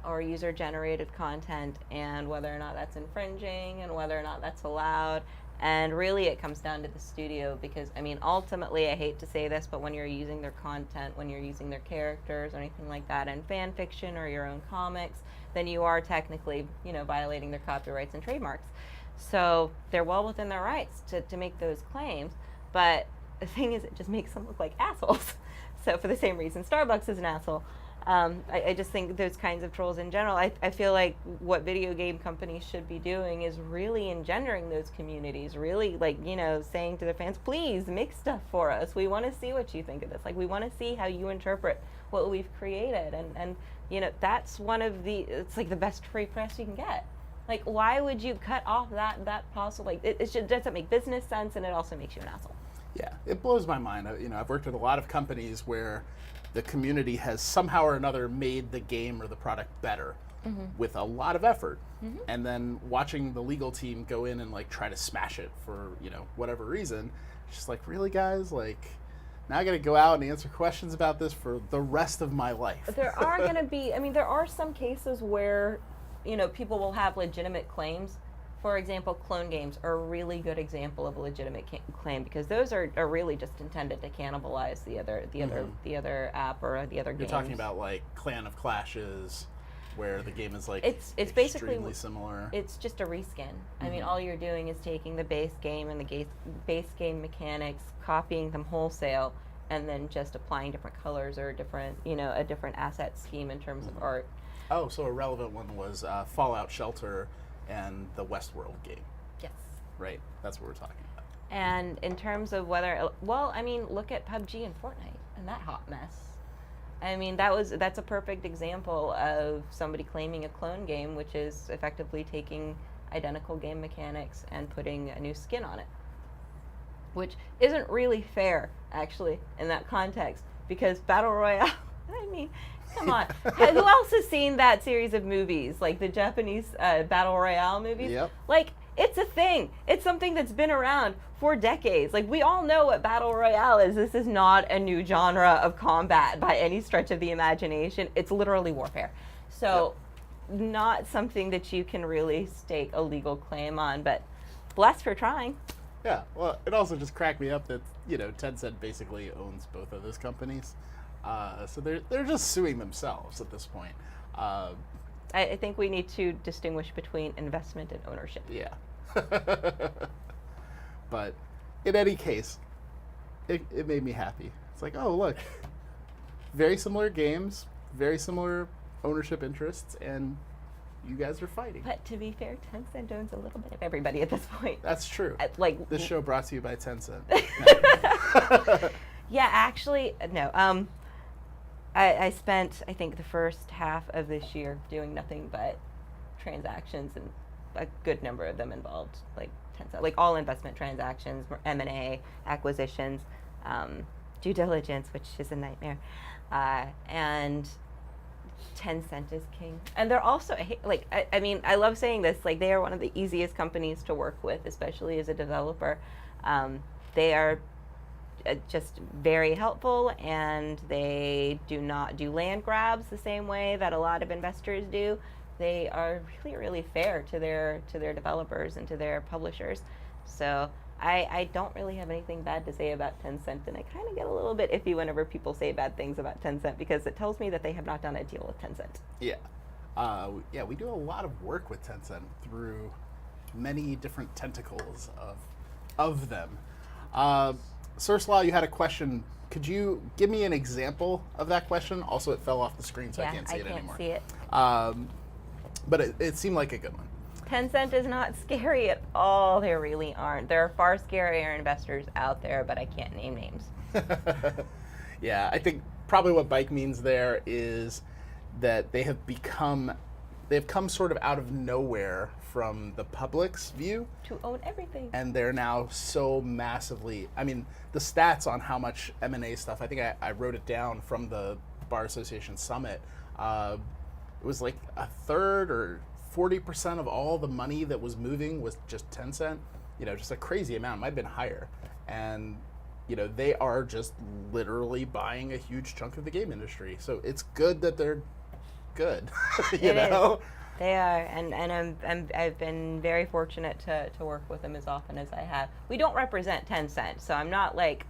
or user generated content, and whether or not that's infringing and whether or not that's allowed. And really it comes down to the studio, because I mean ultimately, I hate to say this, but when you're using their content, when you're using their characters or anything like that in fan fiction or your own comics, then you are technically violating their copyrights and trademarks. So they're well within their rights to make those claims, but the thing is, it just makes them look like assholes. So for the same reason Starbucks is an asshole, I just think those kinds of trolls in general, I feel like what video game companies should be doing is really engendering those communities, really saying to their fans, please make stuff for us. We want to see what you think of this. Like, we want to see how you interpret what we've created. And that's one of it's like the best free press you can get. Like, why would you cut off that possible, like, it just doesn't make business sense, and it also makes you an asshole. Yeah, it blows my mind. I've worked at a lot of companies where the community has somehow or another made the game or the product better with a lot of effort. And then watching the legal team go in and like try to smash it for, whatever reason, it's just like, really, guys? Like, now I got to go out and answer questions about this for the rest of my life. There are going to be, there are some cases where, people will have legitimate claims. For example, clone games are a really good example of a legitimate claim, because those are really just intended to cannibalize the other app or the other games. You're talking about like Clan of Clashes, where the game is like it's extremely basically similar. It's just a reskin. I mean, all you're doing is taking the base game and the base game mechanics, copying them wholesale, and then just applying different colors or a different asset scheme in terms of art. Oh, so a relevant one was Fallout Shelter and the Westworld game. Yes. Right, that's what we're talking about. And in terms of look at PUBG and Fortnite and that hot mess. That's a perfect example of somebody claiming a clone game, which is effectively taking identical game mechanics and putting a new skin on it, which isn't really fair, actually, in that context, because Battle Royale, come on. Who else has seen that series of movies, like the Japanese Battle Royale movies? Yep. Like, it's a thing. It's something that's been around for decades. Like, we all know what Battle Royale is. This is not a new genre of combat by any stretch of the imagination. It's literally warfare. So, not something that you can really stake a legal claim on, but blessed for trying. Yeah, well, it also just cracked me up that, Tencent basically owns both of those companies. So they're just suing themselves at this point. I think we need to distinguish between investment and ownership. Yeah. But in any case, it made me happy. It's like, oh, look, very similar games, very similar ownership interests, and you guys are fighting. But to be fair, Tencent owns a little bit of everybody at this point. That's true. This show brought to you by Tencent. Yeah, actually, no. I spent, I think, the first half of this year doing nothing but transactions, and a good number of them involved like Tencent, like all investment transactions, M&A, acquisitions, due diligence, which is a nightmare, and Tencent is king. And they're also, I love saying this, like, they are one of the easiest companies to work with, especially as a developer. They are just very helpful, and they do not do land grabs the same way that a lot of investors do. They are really, really fair to their developers and to their publishers. So I don't really have anything bad to say about Tencent, and I kind of get a little bit iffy whenever people say bad things about Tencent, because it tells me that they have not done a deal with Tencent. Yeah. We do a lot of work with Tencent through many different tentacles of them. Surslaw, you had a question. Could you give me an example of that question? Also, it fell off the screen, so I can't see it anymore. I can't see it. But it seemed like a good one. Tencent is not scary at all. They really aren't. There are far scarier investors out there, but I can't name names. Yeah, I think probably what Bike means there is that they've come sort of out of nowhere from the public's view to own everything. And they're now so massively, the stats on how much M&A stuff, I think I wrote it down from the Bar Association Summit. It was like a third or 40% of all the money that was moving was just Tencent. Just a crazy amount. It might have been higher. And, they are just literally buying a huge chunk of the game industry. So it's good that they're good. you know? They are, and I've been very fortunate to work with them as often as I have. We don't represent Tencent, so I'm not like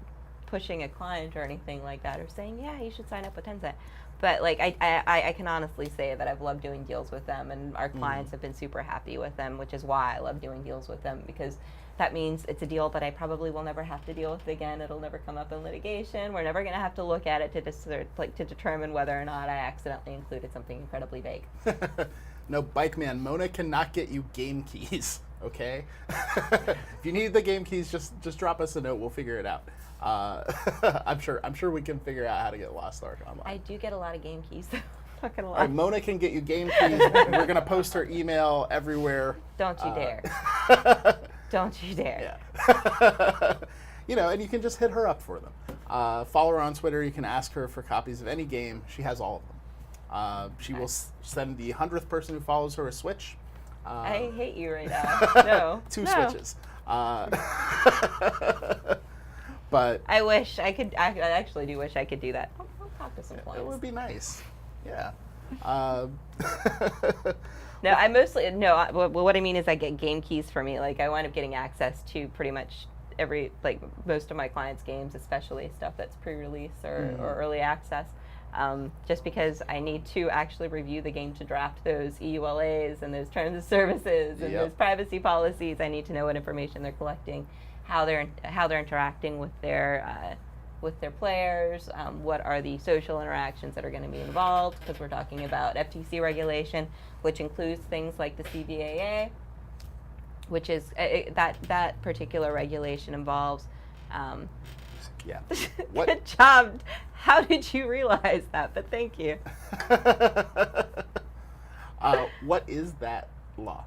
pushing a client or anything like that, or saying, yeah, you should sign up with Tencent. but like I can honestly say that I've loved doing deals with them, and our clients have been super happy with them, which is why I love doing deals with them, because that means it's a deal that I probably will never have to deal with again. It'll never come up in litigation. We're never going to have to look at it to determine whether or not I accidentally included something incredibly vague. No, Bike Man, Mona cannot get you game keys. Okay, if you need the game keys, just drop us a note. We'll figure it out. I'm sure we can figure out how to get Lost Ark online. I do get a lot of game keys, though. Not gonna lie. All right, Mona can get you game keys. And we're gonna post her email everywhere. Don't you dare. Don't you dare. Yeah. You know, and you can just hit her up for them. Follow her on Twitter. You can ask her for copies of any game. She has all of them. She will send the 100th person who follows her a Switch. I hate you right now. No. Two No. Switches. But I wish I could. I actually do wish I could do that. I'll talk to some it clients. would be nice. Yeah. No, I mostly what I mean is I get game keys for me. Like I wind up getting access to pretty much most of my clients' games, especially stuff that's pre-release or early access. Just because I need to actually review the game to draft those EULAs and those terms of services and those privacy policies. I need to know what information they're collecting, how they're interacting with their players, what are the social interactions that are going to be involved, because we're talking about FTC regulation, which includes things like the CVAA, which is that particular regulation involves. Yeah. Good job. How did you realize that? But thank you. What is that law?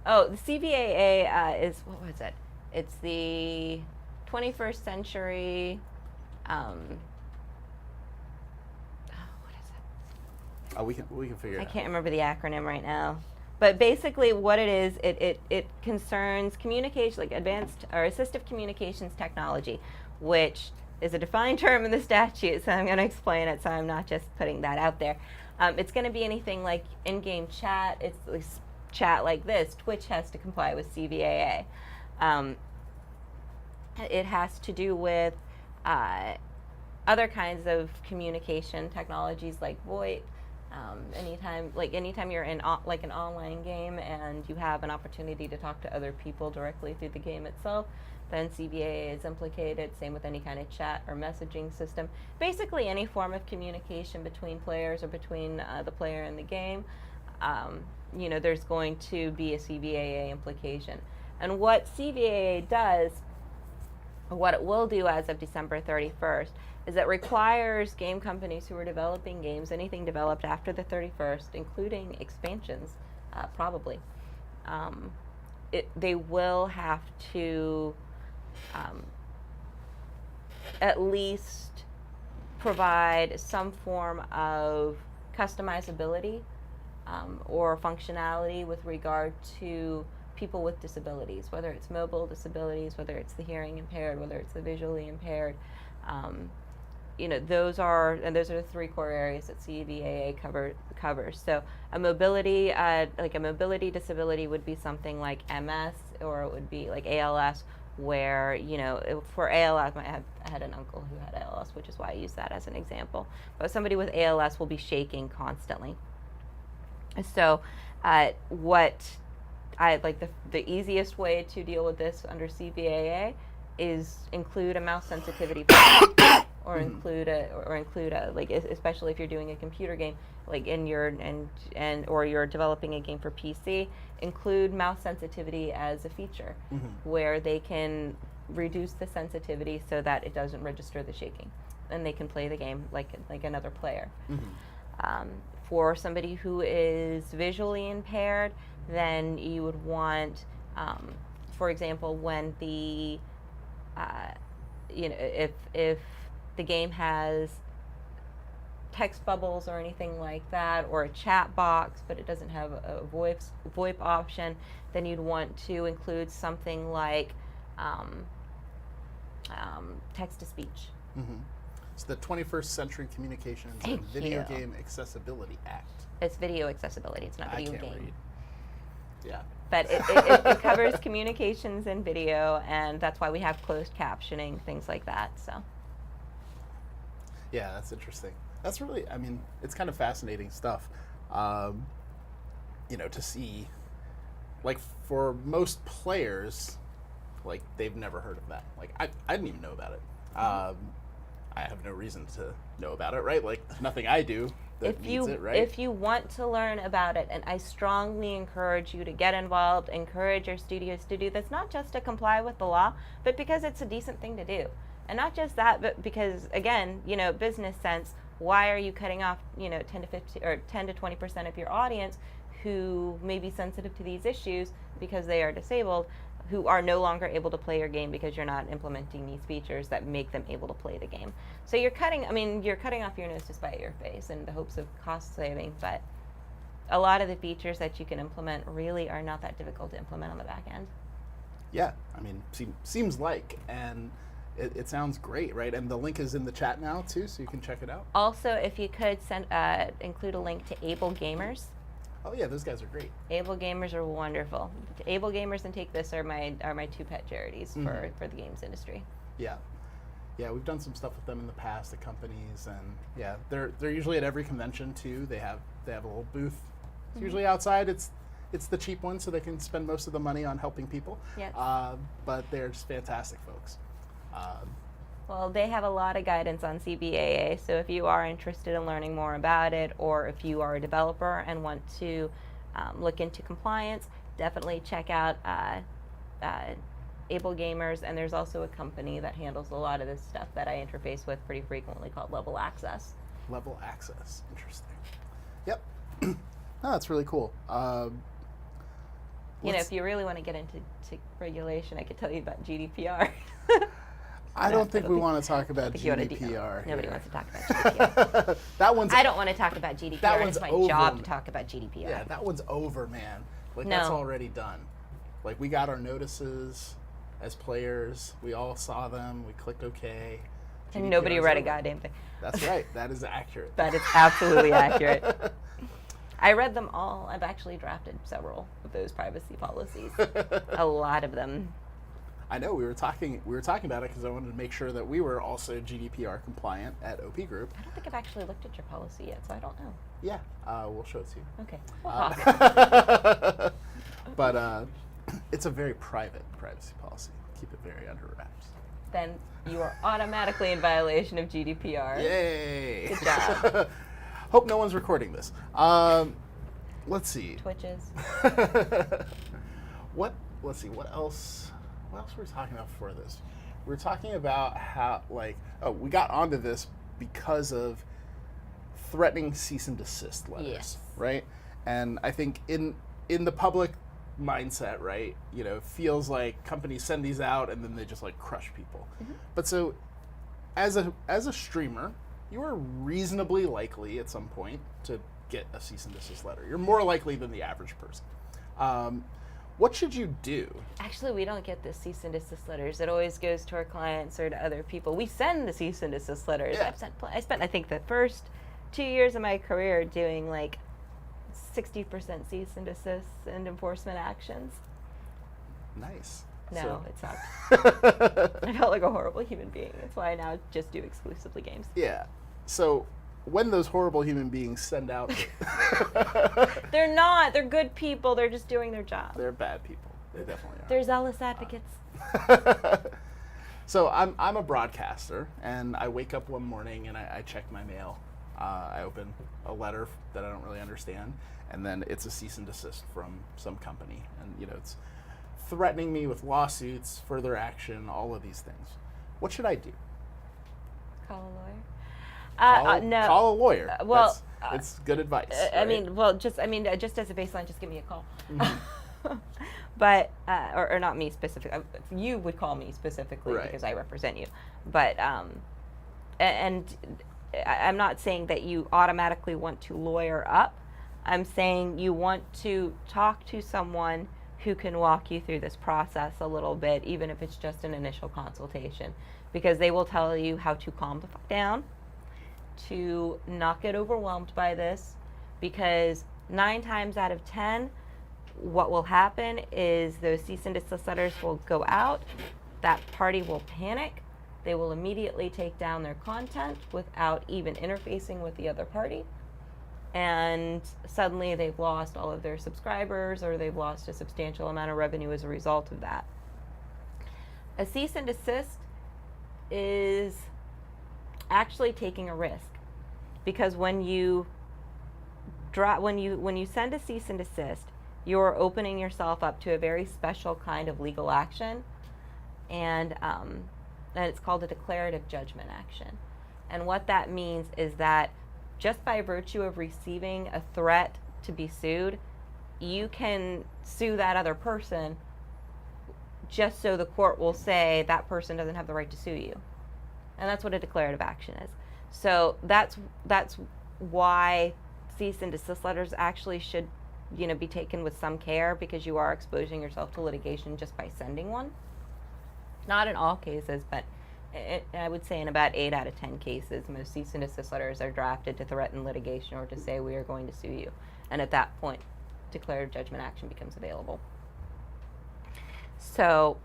Oh, the CVAA is, what was it? It's the 21st century. What is it? Oh, we can figure it I out. can't remember the acronym right now. But basically what it is, it concerns communication, like advanced or assistive communications technology, which is a defined term in the statute, so I'm going to explain it so I'm not just putting that out there. It's going to be anything like in-game chat. It's like chat like this. Twitch has to comply with CVAA. It has to do with other kinds of communication technologies like VoIP. Anytime you're in an online game and you have an opportunity to talk to other people directly through the game itself, then CVAA is implicated. Same with any kind of chat or messaging system. Basically, any form of communication between players or between the player and the game, there's going to be a CVAA implication. And what CVAA does, or what it will do as of December 31st, is it requires game companies who are developing games, anything developed after the 31st, including expansions, probably, they will have to at least provide some form of customizability or functionality with regard to people with disabilities, whether it's mobile disabilities, whether it's the hearing impaired, whether it's the visually impaired. Those are the three core areas that CVAA covers. So a mobility disability would be something like MS, or it would be like ALS, where, for ALS, I had an uncle who had ALS, which is why I use that as an example. But somebody with ALS will be shaking constantly. So the easiest way to deal with this under CVAA is include a mouse sensitivity patch, or include especially if you're doing a computer game, like or you're developing a game for PC, include mouse sensitivity as a feature, where they can reduce the sensitivity so that it doesn't register the shaking, and they can play the game like another player. For somebody who is visually impaired, then you would want, for example, when the if the game has text bubbles or anything like that, or a chat box, but it doesn't have a VoIP option, then you'd want to include something like text to speech. It's the 21st Century Communications and Video Game Accessibility Act. It's video accessibility. It's not video I can't game. read. Yeah. But it covers communications and video, and that's why we have closed captioning, things like that. So. Yeah, that's interesting. That's really, I mean, it's kind of fascinating stuff, to see, like, for most players, like, they've never heard of that. Like, I didn't even know about it. I have no reason to know about it, right? Like, nothing I do that needs it, right? If you want to learn about it, and I strongly encourage you to get involved, encourage your studios to do this, not just to comply with the law, but because it's a decent thing to do. And not just that, but because, again, business sense, why are you cutting off, 10 to 15 or 10 to 20% of your audience who may be sensitive to these issues because they are disabled, who are no longer able to play your game because you're not implementing these features that make them able to play the game. So you're cutting off your nose to spite your face in the hopes of cost saving, but a lot of the features that you can implement really are not that difficult to implement on the back end. Yeah, I mean, seems like, and it sounds great, right? And the link is in the chat now too, so you can check it out. Also, if you could include a link to Able Gamers. Oh yeah, those guys are great. Able Gamers are wonderful. Able Gamers and Take This are my two pet charities for the games industry. Yeah, we've done some stuff with them in the past at companies, and yeah, they're usually at every convention too. They have a little booth. It's usually outside. It's the cheap one, so they can spend most of the money on helping people. Yes. But they're just fantastic folks. Well, they have a lot of guidance on CBAA, so if you are interested in learning more about it, or if you are a developer and want to look into compliance, definitely check out Able Gamers, and there's also a company that handles a lot of this stuff that I interface with pretty frequently called Level Access. Level Access, interesting. Yep. No, that's really cool. If you really want to get into regulation, I could tell you about GDPR. I don't think we want to talk about GDPR. Nobody wants to talk about GDPR. I don't want to talk about GDPR. That one's it's my over, job to talk about GDPR. Yeah, that one's over, man. Like, No. that's already done. Like, we got our notices as players. We all saw them. We clicked OK. And nobody read a over. goddamn thing. That's right. That is accurate. That is absolutely accurate. I read them all. I've actually drafted several of those privacy policies. A lot of them. I know we were talking about it because I wanted to make sure that we were also GDPR compliant at OP Group. I don't think I've actually looked at your policy yet, so I don't know. Yeah, we'll show it to you. Okay. We'll talk. But it's a very private privacy policy. Keep it very under wraps. Then you are automatically in violation of GDPR. Yay! Good job. Hope no one's recording this. Let's see. Twitches. Let's see. What else were we talking about before this? We were talking about how, we got onto this because of threatening cease and desist letters, Yes. right? And I think in the public mindset, right, it feels like companies send these out and then they just crush people. Mm-hmm. But so, as a streamer, you are reasonably likely at some point to get a cease and desist letter. You're more likely than the average person. What should you do? Actually, we don't get the cease and desist letters. It always goes to our clients or to other people. We send the cease and desist letters. Yeah. I spent, I think, the first 2 years of my career doing 60% cease and desist and enforcement actions. Nice. No, it sucked. I felt like a horrible human being. That's why I now just do exclusively games. Yeah. So when those horrible human beings send out, They're not. They're good people. They're just doing their job. they're bad people. They definitely are. They're zealous advocates. So I'm a broadcaster, and I wake up one morning and I check my mail. I open a letter that I don't really understand, and then it's a cease and desist from some company, and it's threatening me with lawsuits, further action, all of these things. What should I do? Call a lawyer. No. Call a lawyer. Well, it's good advice. Right? Just as a baseline, just give me a call. Mm-hmm. But or not me specifically. You would call me specifically, right, because I represent you. But and I'm not saying that you automatically want to lawyer up. I'm saying you want to talk to someone who can walk you through this process a little bit, even if it's just an initial consultation, because they will tell you how to calm the fuck down, to not get overwhelmed by this, because 9 times out of 10, what will happen is those cease and desist letters will go out, that party will panic, They will immediately take down their content without even interfacing with the other party. And suddenly they've lost all of their subscribers, or they've lost a substantial amount of revenue as a result of that. A cease and desist is actually taking a risk, because when you send a cease and desist, you're opening yourself up to a very special kind of legal action, and it's called a declarative judgment action. And what that means is that just by virtue of receiving a threat to be sued, you can sue that other person just so the court will say that person doesn't have the right to sue you. And that's what a declarative action is. So that's why cease and desist letters actually should, be taken with some care, because you are exposing yourself to litigation just by sending one. Not in all cases, but I would say in about 8 out of 10 cases, most cease and desist letters are drafted to threaten litigation or to say we are going to sue you. And at that point, declarative judgment action becomes available. So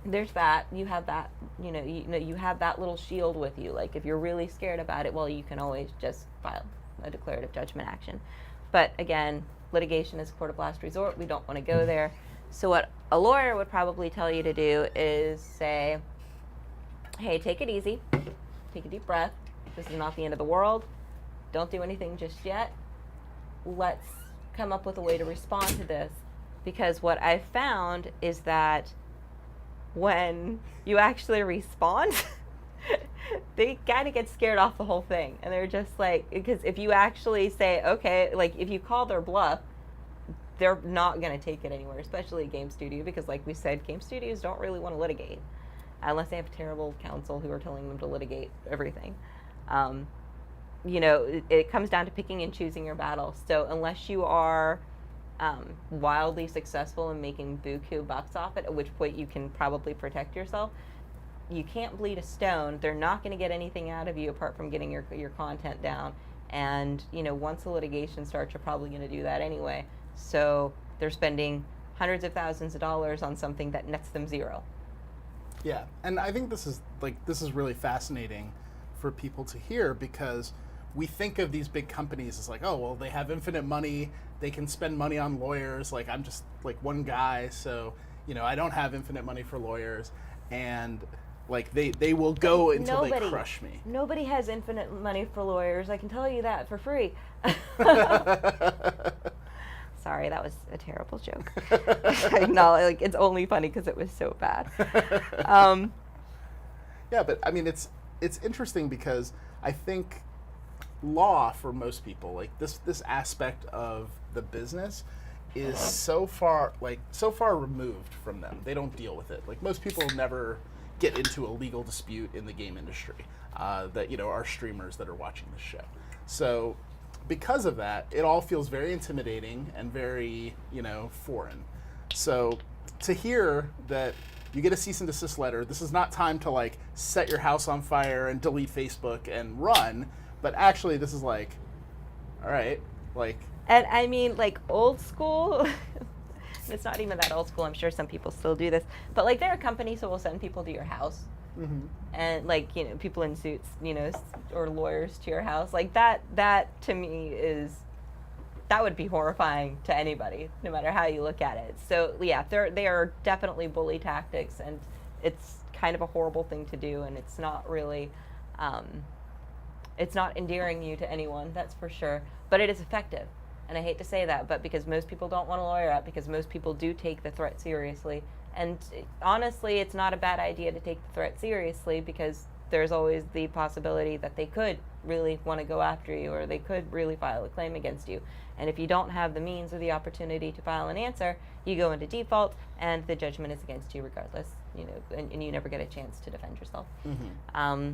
there's that. You have that, you have that little shield with you. Like, if you're really scared about it, well, you can always just file a declarative judgment action. But again, litigation is a court of last resort. We don't want to go there. So what a lawyer would probably tell you to do is say, hey, take it easy, take a deep breath. This is not the end of the world. Don't do anything just yet. Let's come up with a way to respond to this. Because what I've found is that when you actually respond, they kind of get scared off the whole thing. And they're just like, because if you actually say, okay, like if you call their bluff, they're not going to take it anywhere, especially a game studio, because like we said, game studios don't really want to litigate unless they have terrible counsel who are telling them to litigate everything. It comes down to picking and choosing your battles. So unless you are wildly successful in making buku bucks off it, at which point you can probably protect yourself, you can't bleed a stone. They're not going to get anything out of you apart from getting your content down. And once the litigation starts, you're probably going to do that anyway. So they're spending hundreds of thousands of dollars on something that nets them zero. Yeah, and I think this is really fascinating for people to hear, because we think of these big companies as like, oh, well, they have infinite money, they can spend money on lawyers. Like, I'm just like one guy, so I don't have infinite money for lawyers, and like they will go until they crush me. Nobody has infinite money for lawyers. I can tell you that for free. Sorry, that was a terrible joke. No, like it's only funny because it was so bad. Yeah, but I mean, it's interesting because I think law for most people, like this aspect of the business, is so far removed from them. They don't deal with it. Like, most people never get into a legal dispute in the game industry. That are streamers that are watching this show. So because of that, it all feels very intimidating and very, foreign. So to hear that you get a cease and desist letter, this is not time to like set your house on fire and delete Facebook and run, but actually this is like, all right, like. And I mean, like, old school, it's not even that old school, I'm sure some people still do this, but like there are companies who will send people to your house. Mm-hmm. And like, people in suits, or lawyers to your house. Like that to me that would be horrifying to anybody, no matter how you look at it. So yeah, they are definitely bully tactics, and it's kind of a horrible thing to do, and it's not really, it's not endearing you to anyone, that's for sure, but it is effective. And I hate to say that, but because most people don't want to lawyer up, because most people do take the threat seriously. And honestly, it's not a bad idea to take the threat seriously, because there's always the possibility that they could really want to go after you, or they could really file a claim against you. And if you don't have the means or the opportunity to file an answer, you go into default, and the judgment is against you regardless, and you never get a chance to defend yourself. Mm-hmm.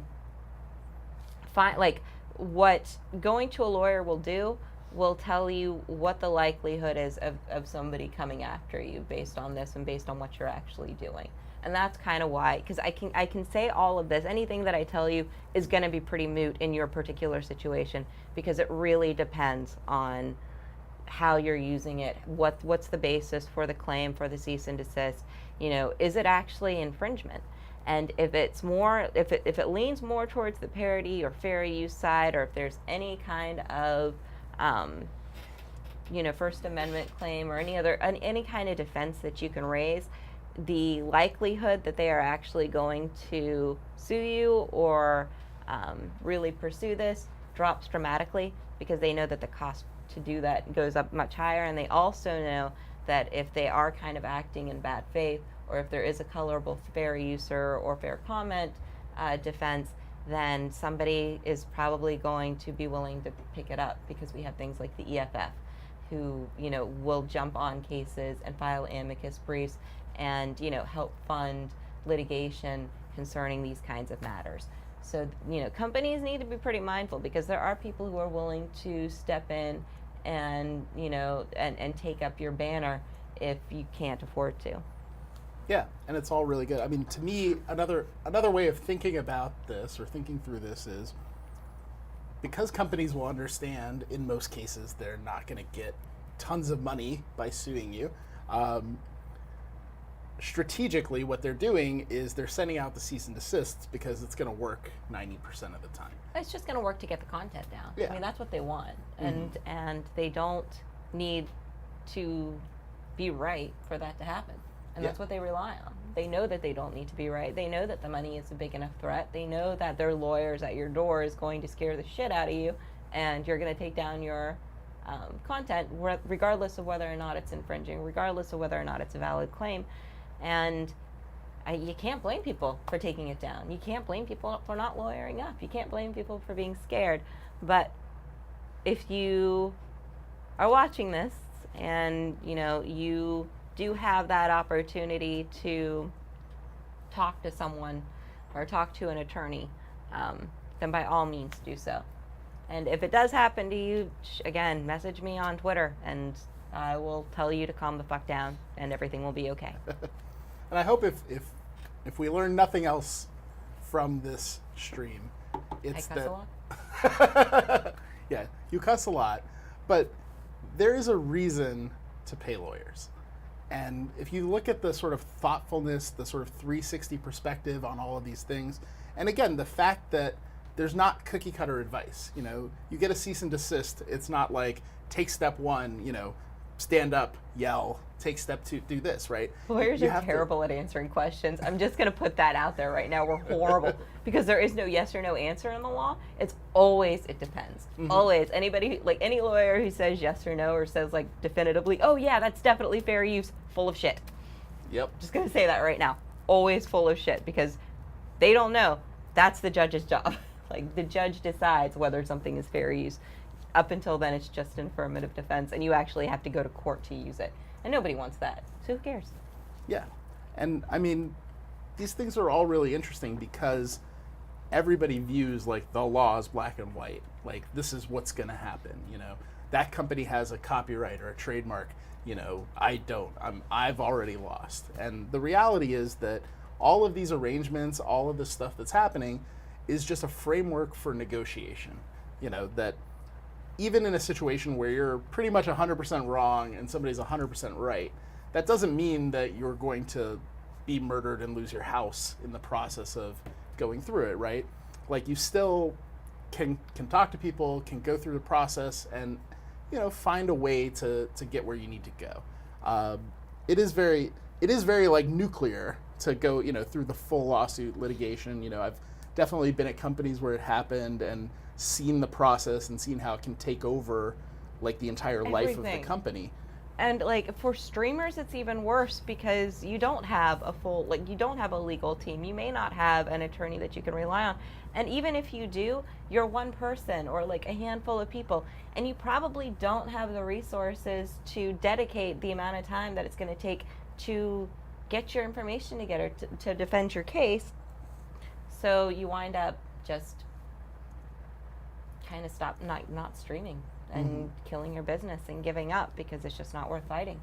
What going to a lawyer will do will tell you what the likelihood is of somebody coming after you based on this and based on what you're actually doing. And that's kind of why, because I can say all of this, anything that I tell you is going to be pretty moot in your particular situation, because it really depends on how you're using it. What's the basis for the claim for the cease and desist? Is it actually infringement? And if it's more, if it leans more towards the parody or fair use side, or if there's any kind of First Amendment claim or any kind of defense that you can raise, the likelihood that they are actually going to sue you or really pursue this drops dramatically, because they know that the cost to do that goes up much higher, and they also know that if they are kind of acting in bad faith, or if there is a colorable fair user or fair comment defense, then somebody is probably going to be willing to pick it up, because we have things like the EFF who will jump on cases and file amicus briefs and help fund litigation concerning these kinds of matters. So companies need to be pretty mindful, because there are people who are willing to step in and and take up your banner if you can't afford to. Yeah, and it's all really good. I mean, to me, another way of thinking about this or thinking through this is, because companies will understand in most cases they're not going to get tons of money by suing you. Strategically, what they're doing is they're sending out the cease and desists, because it's going to work 90% of the time. It's just going to work to get the content down. Yeah. I mean, that's what they want, and they don't need to be right for that to happen. And that's what they rely on. They know that they don't need to be right. They know that the money is a big enough threat. They know that their lawyers at your door is going to scare the shit out of you, and you're going to take down your content, regardless of whether or not it's infringing, regardless of whether or not it's a valid claim. And you can't blame people for taking it down. You can't blame people for not lawyering up. You can't blame people for being scared. But if you are watching this and you do have that opportunity to talk to someone or talk to an attorney, then by all means do so. And if it does happen to you, again, message me on Twitter, and I will tell you to calm the fuck down, and everything will be okay. And I hope if we learn nothing else from this stream, it's I cuss that. a lot? Yeah, you cuss a lot, but there is a reason to pay lawyers. And if you look at the sort of thoughtfulness, the sort of 360 perspective on all of these things, and again, the fact that there's not cookie cutter advice. You get a cease and desist. It's not like, take step one, stand up, yell, take step two, do this, right? Lawyers are terrible at answering questions. I'm just going to put that out there right now. We're horrible, because there is no yes or no answer in the law. It's always, it depends. Mm-hmm. Always. Anybody, like any lawyer who says yes or no, or says like definitively, oh yeah, that's definitely fair use, full of shit. Yep. Just going to say that right now. Always full of shit, because they don't know. That's the judge's job. Like, the judge decides whether something is fair use. Up until then, it's just an affirmative defense, and you actually have to go to court to use it. And nobody wants that. So who cares? Yeah. And I mean, these things are all really interesting, because everybody views like the law as black and white. Like, this is what's going to happen. That company has a copyright or a trademark. I don't. I've already lost. And the reality is that all of these arrangements, all of this stuff that's happening, is just a framework for negotiation. That even in a situation where you're pretty much 100% wrong and somebody's 100% right, that doesn't mean that you're going to be murdered and lose your house in the process of going through it, right? Like, you still can talk to people, can go through the process, and find a way to get where you need to go. It is very like nuclear to go through the full lawsuit litigation. I've definitely been at companies where it happened and seen the process and seen how it can take over like the entire life of the company. And like for streamers, it's even worse, because you don't have you don't have a legal team. You may not have an attorney that you can rely on. And even if you do, you're one person or like a handful of people, and you probably don't have the resources to dedicate the amount of time that it's going to take to get your information together to defend your case. So you wind up just kind of not streaming and killing your business and giving up, because it's just not worth fighting.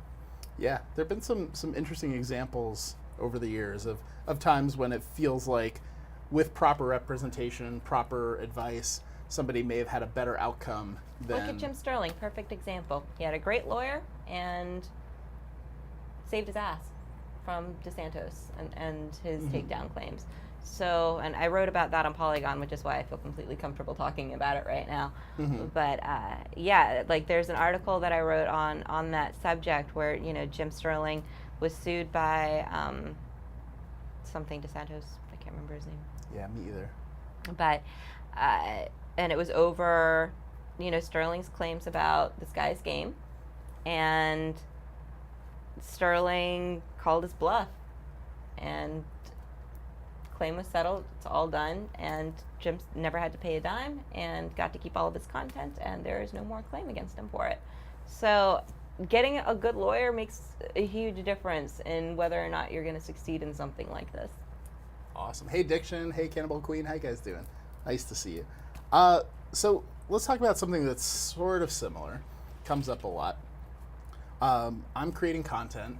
Yeah, there have been some interesting examples over the years of times when it feels like with proper representation, proper advice, somebody may have had a better outcome than... Look at Jim Sterling, perfect example. He had a great lawyer and saved his ass. from DeSantos and his takedown claims. So, and I wrote about that on Polygon, which is why I feel completely comfortable talking about it right now. But yeah, like there's an article that I wrote on that subject where, you know, Jim Sterling was sued by something DeSantos. I can't remember his name. Yeah, me either. But and it was over, you know, Sterling's claims about this guy's game, and Sterling called his bluff, and claim was settled. It's all done, and Jim never had to pay a dime and got to keep all of his content, and there is no more claim against him for it. So getting a good lawyer makes a huge difference in whether or not you're going to succeed in something like this. Awesome. Hey, Diction. Hey, Cannibal Queen. How you guys doing? Nice to see you. So let's talk about something that's sort of similar. Comes up a lot. I'm creating content,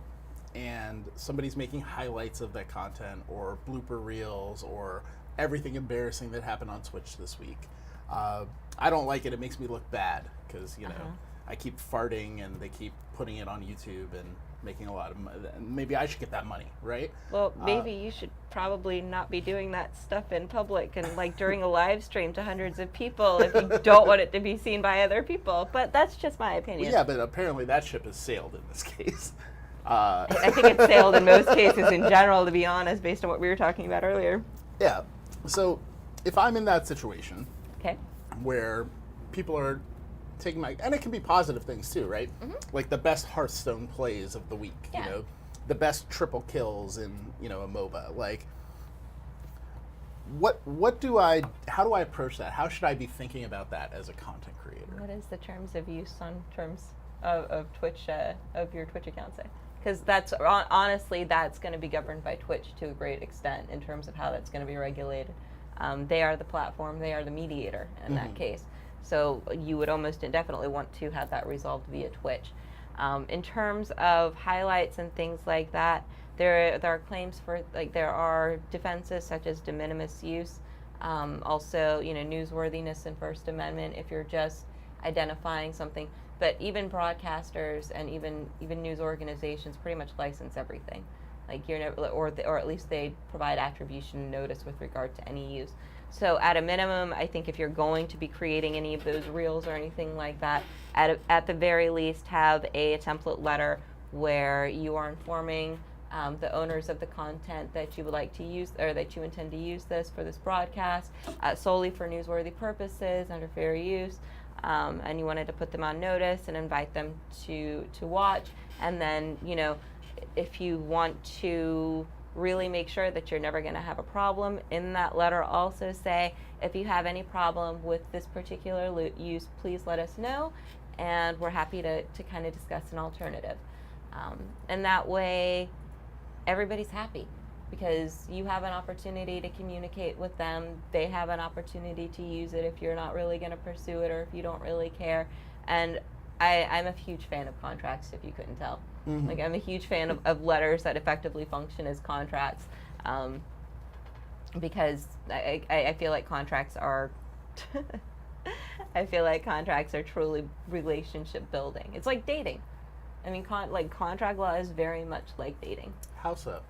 and somebody's making highlights of that content or blooper reels or everything embarrassing that happened on Twitch this week. I don't like it. It makes me look bad because, you know, I keep farting and they keep putting it on YouTube and making a lot of money. Maybe I should get that money, right? Well, maybe you should probably not be doing that stuff in public and like during a live stream to hundreds of people if you don't want it to be seen by other people. But that's just my opinion. Well, yeah, but apparently that ship has sailed in this case. I think it's sailed in most cases in general, to be honest, based on what we were talking about earlier. Yeah. So if I'm in that situation Okay. where people are taking my, and it can be positive things too, right? Like the best Hearthstone plays of the week, Yeah. you know, the best triple kills in, you know, a MOBA. Like, how do I approach that? How should I be thinking about that as a content creator? What is the terms of use on terms of Twitch, of your Twitch account say? Because that's, honestly, that's going to be governed by Twitch to a great extent in terms of how that's going to be regulated. They are the platform, they are the mediator in that case. So you would almost indefinitely want to have that resolved via Twitch. In terms of highlights and things like that, there are claims for, like, there are defenses such as de minimis use. Also, you know, newsworthiness and First Amendment if you're just identifying something. But even broadcasters and even news organizations pretty much license everything. Like you're never, or at least they provide attribution notice with regard to any use. So at a minimum, I think if you're going to be creating any of those reels or anything like that, at the very least have a template letter where you are informing the owners of the content that you would like to use, or that you intend to use this for this broadcast solely for newsworthy purposes under fair use, and you wanted to put them on notice and invite them to watch. And then, you know, if you want to really make sure that you're never going to have a problem, in that letter also say, if you have any problem with this particular use, please let us know, and we're happy to kind of discuss an alternative. And that way, everybody's happy, because you have an opportunity to communicate with them. They have an opportunity to use it if you're not really going to pursue it or if you don't really care. And I'm a huge fan of contracts, if you couldn't tell. Like, I'm a huge fan of letters that effectively function as contracts, because I feel like contracts are I feel like contracts are truly relationship building. It's like dating. I mean, contract law is very much like dating. How so?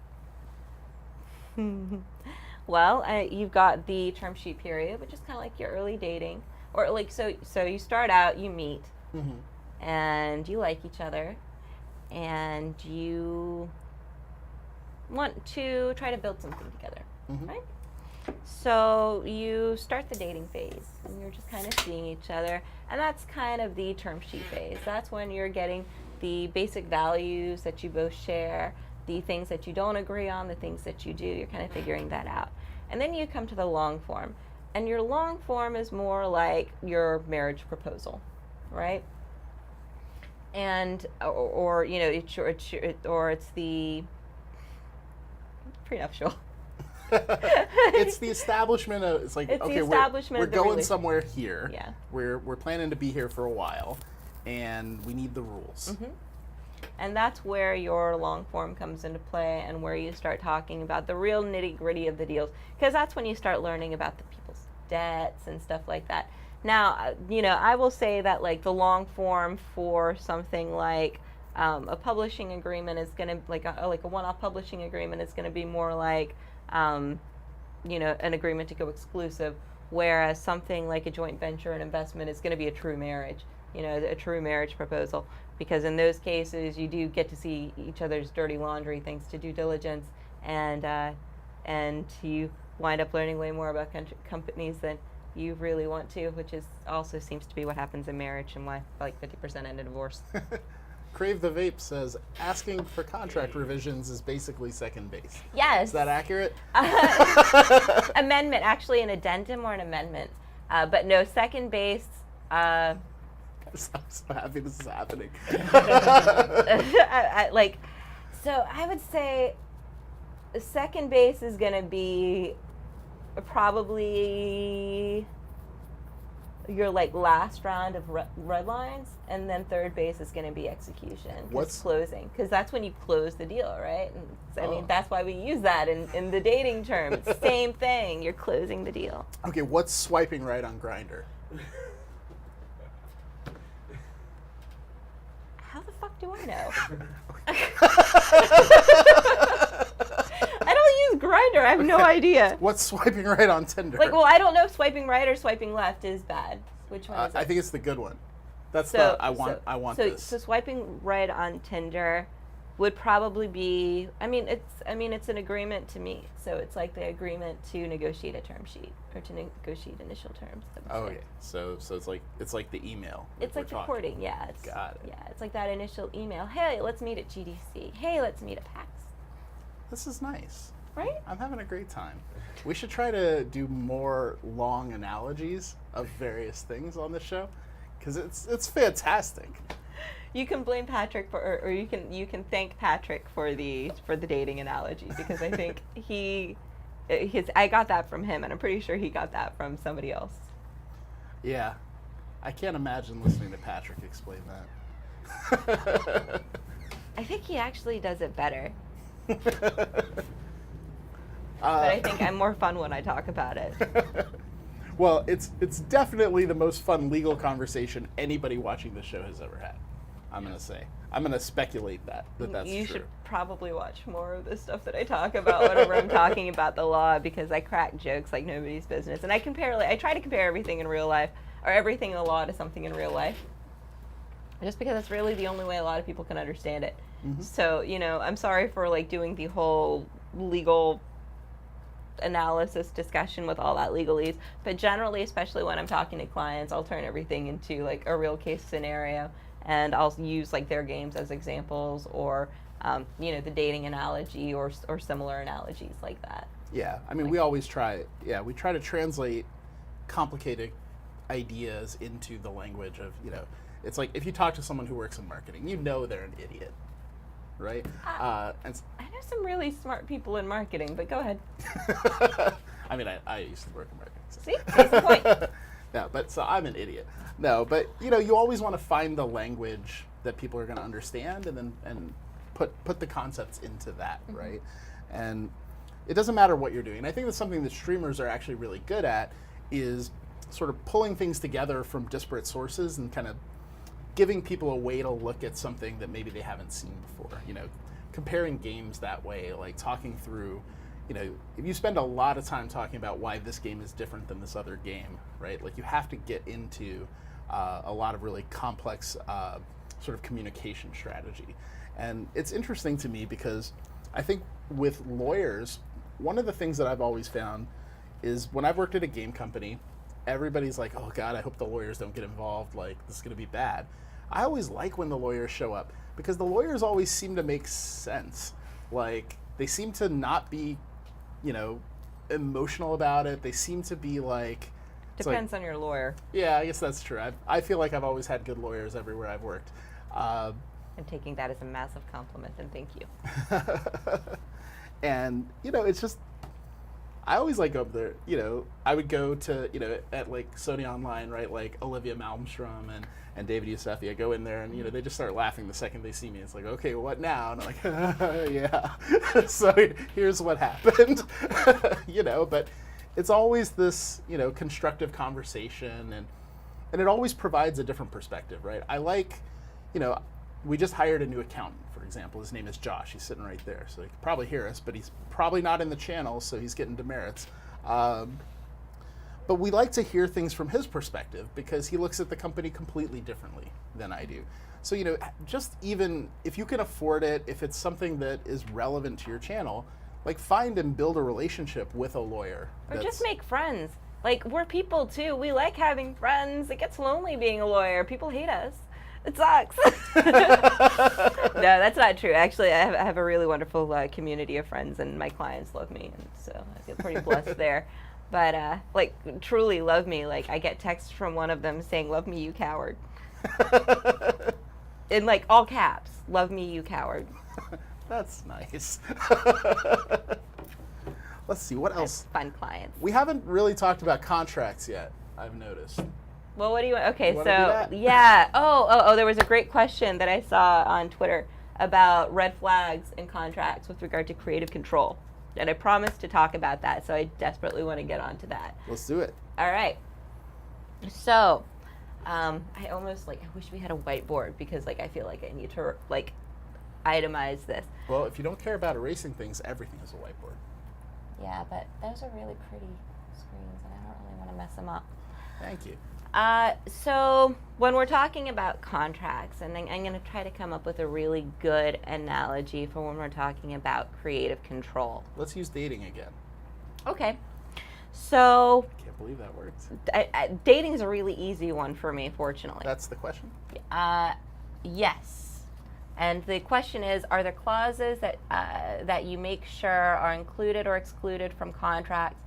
Well, you've got the term sheet period, which is kind of like your early dating, or like so you start out, you meet, and you like each other, and you want to try to build something together, right? So you start the dating phase, and you're just kind of seeing each other, and that's kind of the term sheet phase. That's when you're getting the basic values that you both share, the things that you don't agree on, the things that you do. You're kind of figuring that out. And then you come to the long form, and your long form is more like your marriage proposal, right? And or you know, it's the prenuptial. It's the establishment of, it's like, It's the okay, establishment we're of the going relation- somewhere here. Yeah. We're planning to be here for a while, and we need the rules. And that's where your long form comes into play, and where you start talking about the real nitty gritty of the deals, because that's when you start learning about the people's debts and stuff like that. Now, you know, I will say that, like, the long form for something like A publishing agreement is going to like a one-off publishing agreement is going to be more like an agreement to go exclusive, whereas something like a joint venture and investment is going to be a true marriage, a true marriage proposal, because in those cases you do get to see each other's dirty laundry, thanks to due diligence, and you wind up learning way more about companies than you really want to, which is also seems to be what happens in marriage and why like 50% end in divorce. Crave the Vape says asking for contract revisions is basically second base. Yes. Is that accurate? Amendment, actually an addendum or an amendment. But no, second base. I'm so happy this is happening. So I would say the second base is going to be probably your like last round of red lines, and then third base is going to be execution. What's closing? Because that's when you close the deal, right? And I mean, Oh. that's why we use that in the dating term. It's the same thing. You're closing the deal. Okay, what's swiping right on Grindr? How the fuck do I know? I don't use Grindr. I have no idea. What's swiping right on Tinder? Like, well, I don't know if swiping right or swiping left is bad. Which one is it? I think it's the good one. That's So I want this. So swiping right on Tinder would probably be. It's an agreement to meet. So it's like the agreement to negotiate a term sheet or to negotiate initial terms. I would Oh, say. okay. So it's like the email. It's like we're talking. recording, yeah. Got it. Yeah, it's like that initial email. Hey, let's meet at GDC. Hey, let's meet at PAX. This is nice. Right? I'm having a great time. We should try to do more long analogies of various things on this show, because it's fantastic. You can blame Patrick or you can thank Patrick for the dating analogy, because I think I got that from him, and I'm pretty sure he got that from somebody else. Yeah, I can't imagine listening to Patrick explain that. I think he actually does it better, but I think I'm more fun when I talk about it. Well, it's definitely the most fun legal conversation anybody watching this show has ever had. I'm gonna speculate that's You true. should probably watch more of the stuff that I talk about whenever I'm talking about the law, because I crack jokes like nobody's business, and I try to compare everything in real life or everything in the law to something in real life, just because that's really the only way a lot of people can understand it. Mhm. So I'm sorry for like doing the whole legal analysis discussion with all that legalese, but generally, especially when I'm talking to clients, I'll turn everything into like a real case scenario, and I'll use like their games as examples, or the dating analogy or similar analogies like that. Yeah, I mean, we always try. Yeah, we try to translate complicated ideas into the language of It's like if you talk to someone who works in marketing, they're an idiot, right? And I know some really smart people in marketing, but go ahead. I mean, I used to work in marketing. So. See? That's the point. No, but so I'm an idiot. No, but you always want to find the language that people are going to understand, and put the concepts into that, Mm-hmm. right? And it doesn't matter what you're doing. And I think that's something that streamers are actually really good at, is sort of pulling things together from disparate sources and kind of giving people a way to look at something that maybe they haven't seen before. Comparing games that way, like talking through, if you spend a lot of time talking about why this game is different than this other game, right? Like you have to get into a lot of really complex sort of communication strategy. And it's interesting to me because I think with lawyers, one of the things that I've always found is when I've worked at a game company, everybody's like, oh God, I hope the lawyers don't get involved. Like, this is going to be bad. I always like when the lawyers show up, because the lawyers always seem to make sense. Like, they seem to not be, emotional about it. They seem to be like... it's like, Depends on your lawyer. yeah, I guess that's true. I feel like I've always had good lawyers everywhere I've worked. I'm taking that as a massive compliment, and thank you. And, it's just... I always like go up there, I would go to, at like Sony Online, right, like Olivia Malmstrom and David Yosefi. I go in there and, they just start laughing the second they see me. It's like, okay, what now? And I'm like, yeah. So here's what happened, but it's always this, constructive conversation, and it always provides a different perspective, right? I like, we just hired a new accountant, for example. His name is Josh. He's sitting right there, so he can probably hear us, but he's probably not in the channel, so he's getting demerits. But we like to hear things from his perspective because he looks at the company completely differently than I do. So, just even if you can afford it, if it's something that is relevant to your channel, like find and build a relationship with a lawyer. Or just make friends. Like, we're people too. We like having friends. It gets lonely being a lawyer. People hate us. It sucks. No, that's not true. Actually, I have a really wonderful community of friends, and my clients love me, and so I feel pretty blessed there. But like, truly love me. Like, I get texts from one of them saying, "Love me, you coward," in like all caps. "Love me, you coward." That's nice. Let's see, what else? Fun clients. We haven't really talked about contracts yet, I've noticed. Well, what do you want? Okay, You wanna do so that? yeah. Oh, there was a great question that I saw on Twitter about red flags in contracts with regard to creative control. And I promised to talk about that, so I desperately want to get onto that. Let's do it. All right. So, I almost I wish we had a whiteboard because I feel like I need to itemize this. Well, if you don't care about erasing things, everything is a whiteboard. Yeah, but those are really pretty screens, and I don't really want to mess them up. Thank you. So when we're talking about contracts, and I'm going to try to come up with a really good analogy for when we're talking about creative control. Let's use dating again. Okay. So Can't believe that worked. dating is a really easy one for me, fortunately. That's the question? Yes. And the question is, are there clauses that you make sure are included or excluded from contracts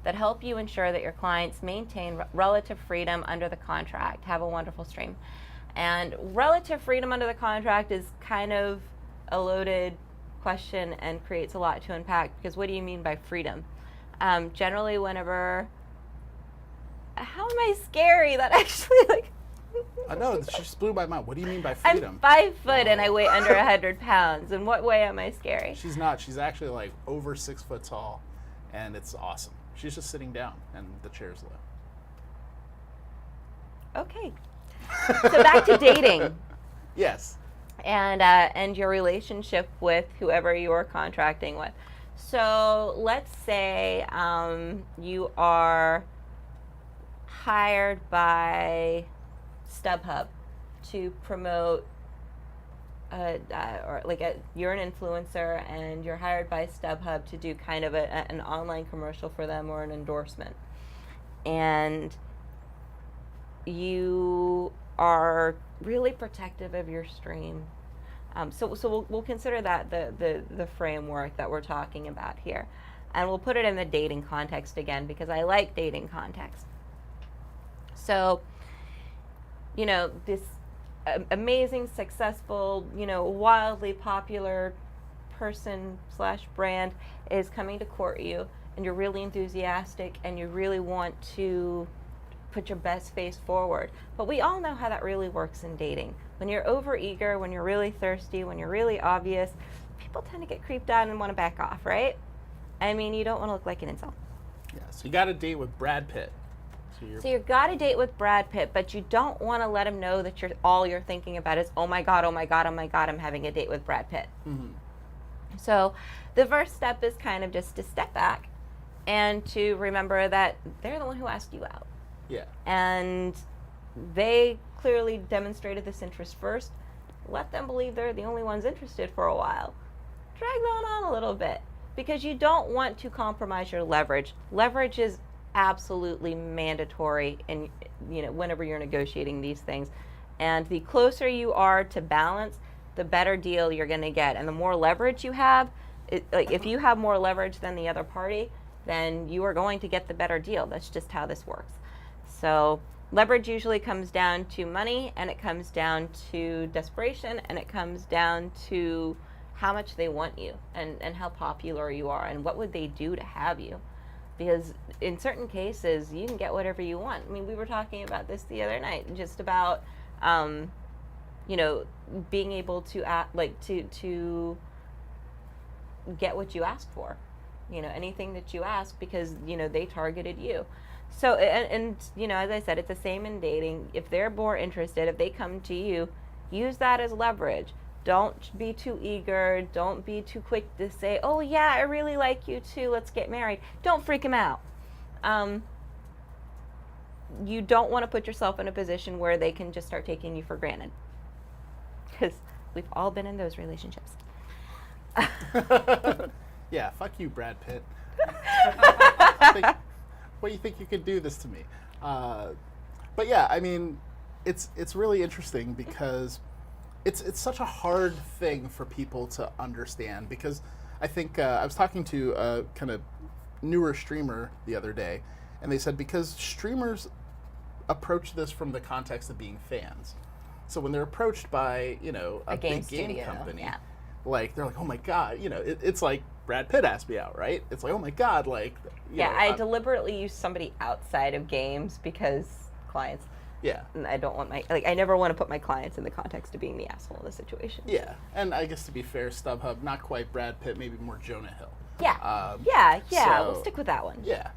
that help you ensure that your clients maintain relative freedom under the contract? Have a wonderful stream. And relative freedom under the contract is kind of a loaded question and creates a lot to unpack, because what do you mean by freedom? Generally, whenever, how am I scary? That actually I know, she just blew my mind. What do you mean by I'm freedom? 5 foot and I weigh under 100 pounds. In what way am I scary? She's not. She's actually over 6 foot tall, and it's awesome. She's just sitting down, and the chair's low. Okay. So back to dating Yes. and your relationship with whoever you are contracting with. So let's say you are hired by StubHub to promote, you're an influencer and you're hired by StubHub to do kind of an online commercial for them or an endorsement. And you are really protective of your stream. So we'll consider that the framework that we're talking about here. And we'll put it in the dating context again, because I like dating context. So, this amazing, successful, wildly popular person/brand is coming to court you, and you're really enthusiastic and you really want to put your best face forward. But we all know how that really works in dating. When you're overeager, when you're really thirsty, when you're really obvious, people tend to get creeped out and want to back off, right? I mean, you don't want to look like an incel. Yeah, so you got a date with Brad Pitt. So you've got a date with Brad Pitt, but you don't want to let him know that all you're thinking about is, oh my God, I'm having a date with Brad Pitt. Mm-hmm. So the first step is kind of just to step back and to remember that they're the one who asked you out. Yeah. And they clearly demonstrated this interest first. Let them believe they're the only ones interested for a while. Drag that on a little bit, because you don't want to compromise your leverage. Leverage is absolutely mandatory in whenever you're negotiating these things. And the closer you are to balance, the better deal you're going to get. And the more leverage you have, if you have more leverage than the other party, then you are going to get the better deal. That's just how this works. So leverage usually comes down to money, and it comes down to desperation, and it comes down to how much they want you and how popular you are and what would they do to have you. Because in certain cases, you can get whatever you want. I mean, we were talking about this the other night, just about, being able to to get what you ask for. Anything that you ask, because, they targeted you. So, and as I said, it's the same in dating. If they're more interested, if they come to you, Use that as leverage. Don't be too eager. Don't be too quick to say, oh, yeah, I really like you too. Let's get married. Don't freak him out. You don't want to put yourself in a position where they can just start taking you for granted. Because we've all been in those relationships. Yeah, fuck you, Brad Pitt. What do you think you could do this to me? But yeah, I mean, it's really interesting because it's such a hard thing for people to understand, because I think I was talking to a kind of newer streamer the other day, and they said because streamers approach this from the context of being fans. So when they're approached by, a game big game studio, company, yeah. like, they're like, oh my God, it's like Brad Pitt asked me out, right? It's like, oh my God, like, I deliberately use somebody outside of games because clients, yeah. and I don't want I never want to put my clients in the context of being the asshole in the situation. Yeah, and I guess to be fair, StubHub, not quite Brad Pitt, maybe more Jonah Hill. Yeah. So, we'll stick with that one. Yeah.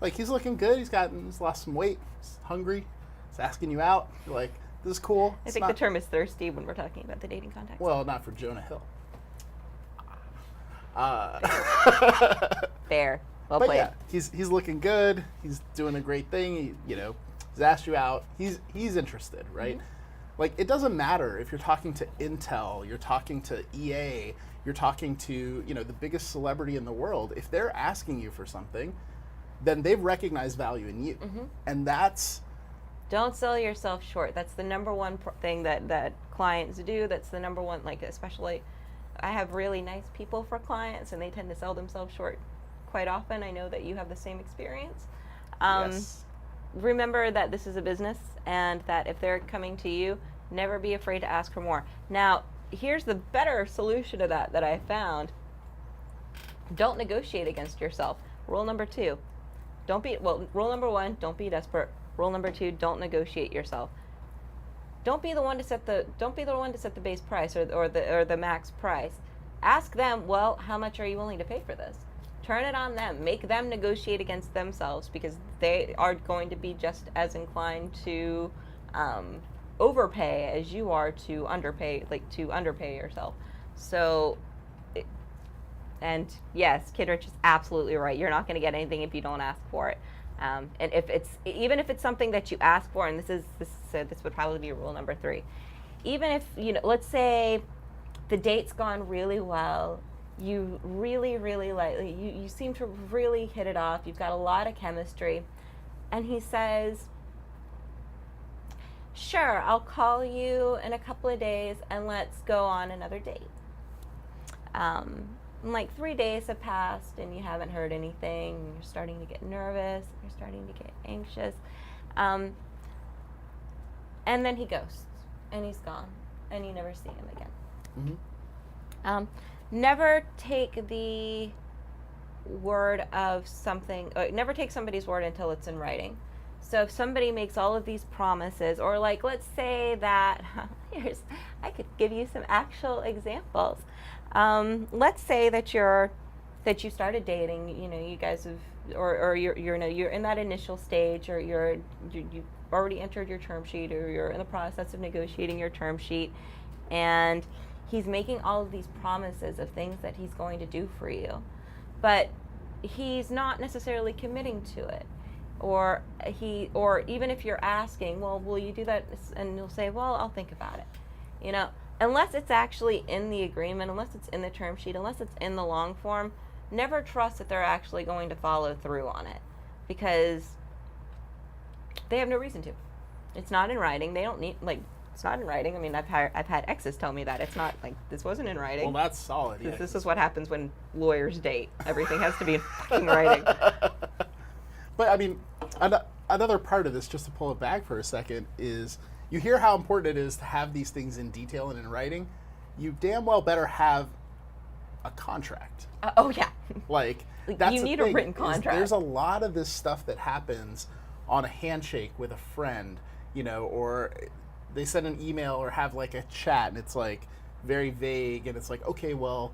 Like, he's looking good, he's lost some weight, he's hungry, he's asking you out, you're like, this is cool. I think the term is thirsty when we're talking about the dating context. Well, not for Jonah Hill. Fair. Well But played. yeah, he's looking good, he's doing a great thing, he's asked you out, he's interested, right? Mm-hmm. Like, it doesn't matter if you're talking to Intel, you're talking to EA, you're talking to, the biggest celebrity in the world. If they're asking you for something, then they've recognized value in you. Mm-hmm. And that's... Don't sell yourself short. That's the number one thing that clients do. That's the number one, especially, I have really nice people for clients, and they tend to sell themselves short quite often. I know that you have the same experience. Yes. Remember that this is a business, and that if they're coming to you, never be afraid to ask for more. Now, here's the better solution to that I found. Don't negotiate against yourself. Rule number 2, rule number 1, don't be desperate. Rule number 2, don't negotiate yourself. Don't be the one to set the base price or the max price. Ask them, well, how much are you willing to pay for this? Turn it on them. Make them negotiate against themselves, because they are going to be just as inclined to overpay as you are to underpay yourself. So, and yes, Kidrich is absolutely right. You're not going to get anything if you don't ask for it. And even if it's something that you ask for, and this would probably be rule number 3. Even if, let's say the date's gone really well, you really, really you seem to really hit it off, you've got a lot of chemistry, and he says, sure, I'll call you in a couple of days and let's go on another date. Like 3 days have passed and you haven't heard anything, and you're starting to get nervous, you're starting to get anxious. And then he ghosts, and he's gone, and you never see him again. Mm-hmm. Never take the word of something, never take somebody's word until it's in writing. So if somebody makes all of these promises, or let's say that, I could give you some actual examples. Let's say that you started dating, you guys have, or you're in that initial stage, or you've already entered your term sheet, or you're in the process of negotiating your term sheet, and he's making all of these promises of things that he's going to do for you, but he's not necessarily committing to it. Or even if you're asking, well, will you do that? And you'll say, well, I'll think about it. Unless it's actually in the agreement, unless it's in the term sheet, unless it's in the long form, never trust that they're actually going to follow through on it, because they have no reason to. It's not in writing. They don't need, it's not in writing. I mean, I've had exes tell me that it's not, this wasn't in writing. Well, that's solid. Yeah, This is what happens when lawyers date. Everything has to be in fucking writing. But I mean, another part of this, just to pull it back for a second, is you hear how important it is to have these things in detail and in writing. You damn well better have a contract. Oh yeah. That's you the need thing, a written contract. There's a lot of this stuff that happens on a handshake with a friend, or they send an email or have a chat, and it's very vague, and it's okay, well,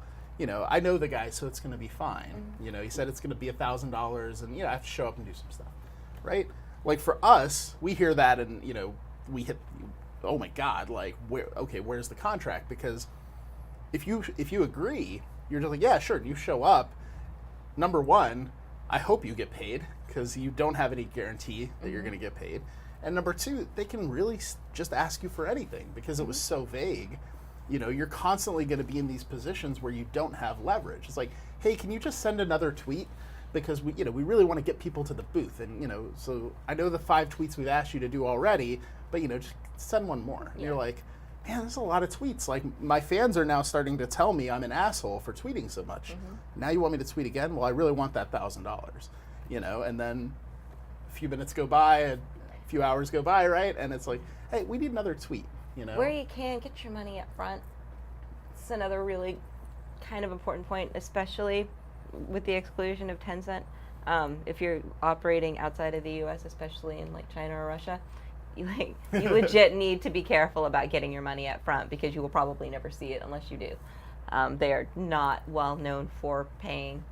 I know the guy, so it's going to be fine. Mm-hmm. He said it's going to be $1,000, and I have to show up and do some stuff, right? For us, we hear that, and we hit oh my God, like where's the contract? Because if you agree, you're just like, yeah, sure, you show up. Number one, I hope you get paid because you don't have any guarantee that you're going to get paid. And number two, they can really just ask you for anything because it was so vague. You know, you're constantly going to be in these positions where you don't have leverage. It's like, hey, can you just send another tweet? Because we really want to get people to the booth. And, so I know the 5 tweets we've asked you to do already, but, just send one more. And you're like, man, there's a lot of tweets. Like, my fans are now starting to tell me I'm an asshole for tweeting so much. Now you want me to tweet again? Well, I really want that $1,000, and then a few minutes go by, a few hours go by, right? And it's like, hey, we need another tweet, Where you can, get your money up front. It's another really kind of important point, especially with the exclusion of Tencent. If you're operating outside of the U.S., especially in like China or Russia, you legit need to be careful about getting your money up front because you will probably never see it unless you do. They are not well known for paying,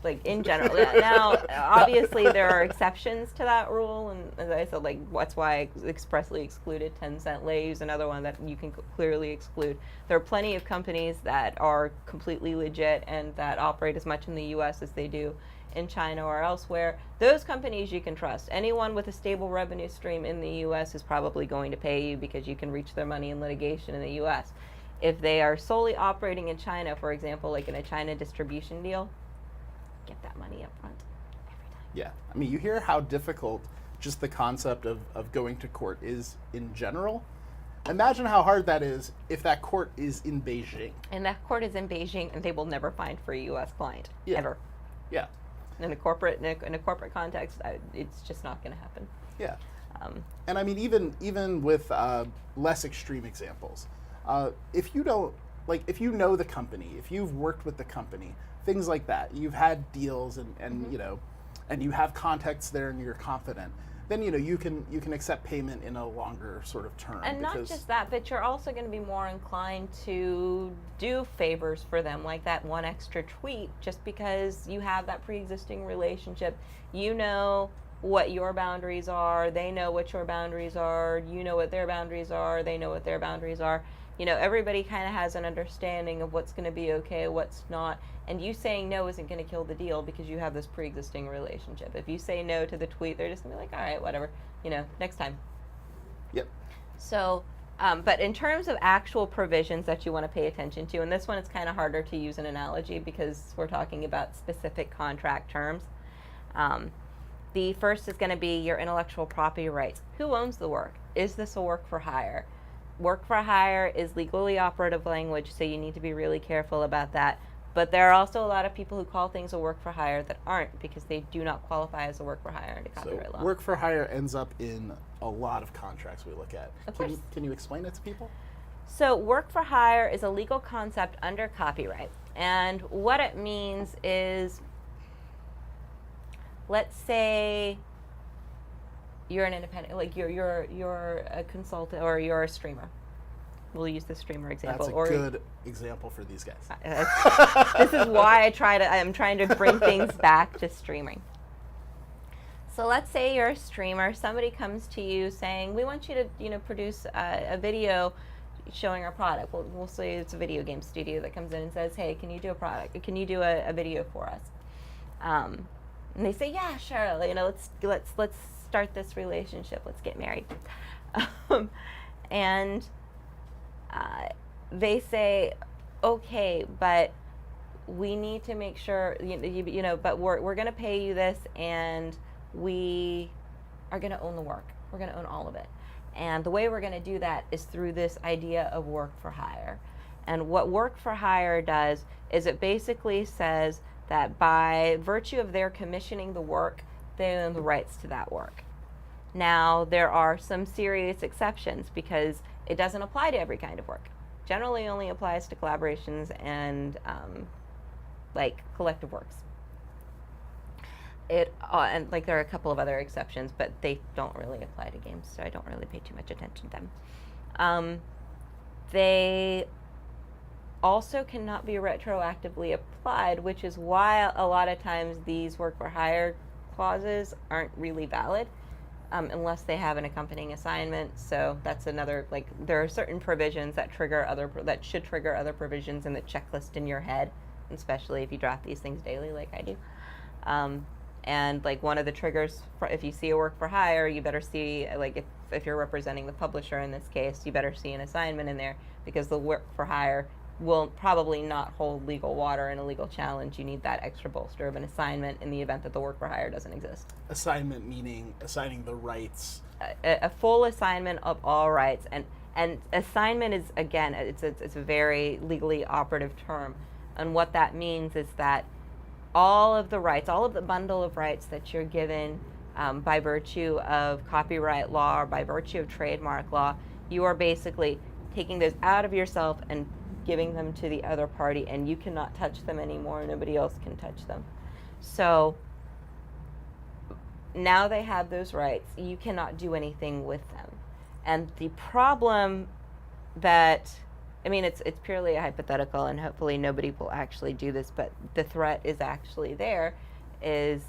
like in general. Now, obviously, there are exceptions to that rule, and as I said, like that's why I expressly excluded Tencent. Lei is another one that you can clearly exclude. There are plenty of companies that are completely legit and that operate as much in the U.S. as they do in China or elsewhere. Those companies you can trust. Anyone with a stable revenue stream in the U.S. is probably going to pay you because you can reach their money in litigation in the U.S. If they are solely operating in China, for example, like in a China distribution deal, get that money up front every time. Yeah. I mean, you hear how difficult just the concept of going to court is in general. Imagine how hard that is if that court is in Beijing. And that court is in Beijing, and they will never find for a U.S. client, ever. Yeah. In a corporate context, it's just not going to happen. Yeah. And I mean, even with less extreme examples, if you don't if you know the company, if you've worked with the company, things like that, you've had deals and and you have contacts there and you're confident, then you can accept payment in a longer sort of term. And not just that, but you're also going to be more inclined to do favors for them, like that one extra tweet, just because you have that pre-existing relationship. You know what your boundaries are, they know what your boundaries are, you know what their boundaries are, they know what their boundaries are. Everybody kind of has an understanding of what's going to be okay, what's not. And you saying no isn't going to kill the deal because you have this pre-existing relationship. If you say no to the tweet, they're just going to be like, all right, whatever, next time. Yep. So, but in terms of actual provisions that you want to pay attention to, and this one it's kind of harder to use an analogy because we're talking about specific contract terms. The first is going to be your intellectual property rights. Who owns the work? Is this a work for hire? Work for hire is legally operative language, so you need to be really careful about that. But there are also a lot of people who call things a work for hire that aren't because they do not qualify as a work for hire under copyright law. Work for hire ends up in a lot of contracts we look at. Of course. Can you explain it to people? So work for hire is a legal concept under copyright. And what it means is, let's say you're an independent, like you're a consultant or you're a streamer. We'll use the streamer example. That's a good example for these guys. This is why I'm trying to bring things back to streaming. So let's say you're a streamer. Somebody comes to you saying, we want you to produce a video showing our product. We'll say it's a video game studio that comes in and says, hey, can you do a product? Can you do a video for us? And they say, yeah, sure. Let's start this relationship. Let's get married. And they say, okay, but we need to make sure, but we're going to pay you this, and we are going to own the work. We're going to own all of it. And the way we're going to do that is through this idea of work for hire. And what work for hire does is it basically says that by virtue of their commissioning the work, they own the rights to that work. Now, there are some serious exceptions because it doesn't apply to every kind of work. Generally only applies to collaborations and collective works. And there are a couple of other exceptions, but they don't really apply to games, so I don't really pay too much attention to them. They also cannot be retroactively applied, which is why a lot of times these work for hire clauses aren't really valid. unless they have an accompanying assignment. So that's another, like, there are certain provisions that that should trigger other provisions in the checklist in your head, especially if you draft these things daily like I do. And like one of the triggers, if you see a work for hire, you better see, like if you're representing the publisher in this case, you better see an assignment in there, because the work for hire will probably not hold legal water in a legal challenge. You need that extra bolster of an assignment in the event that the work for hire doesn't exist. Assignment meaning assigning the rights. A full assignment of all rights, and assignment is, again, it's a very legally operative term, and what that means is that all of the rights, all of the bundle of rights that you're given by virtue of copyright law or by virtue of trademark law, you are basically taking those out of yourself and giving them to the other party, and you cannot touch them anymore. Nobody else can touch them. So now they have those rights. You cannot do anything with them. And the problem that, I mean, it's purely a hypothetical, and hopefully nobody will actually do this, but the threat is actually there, is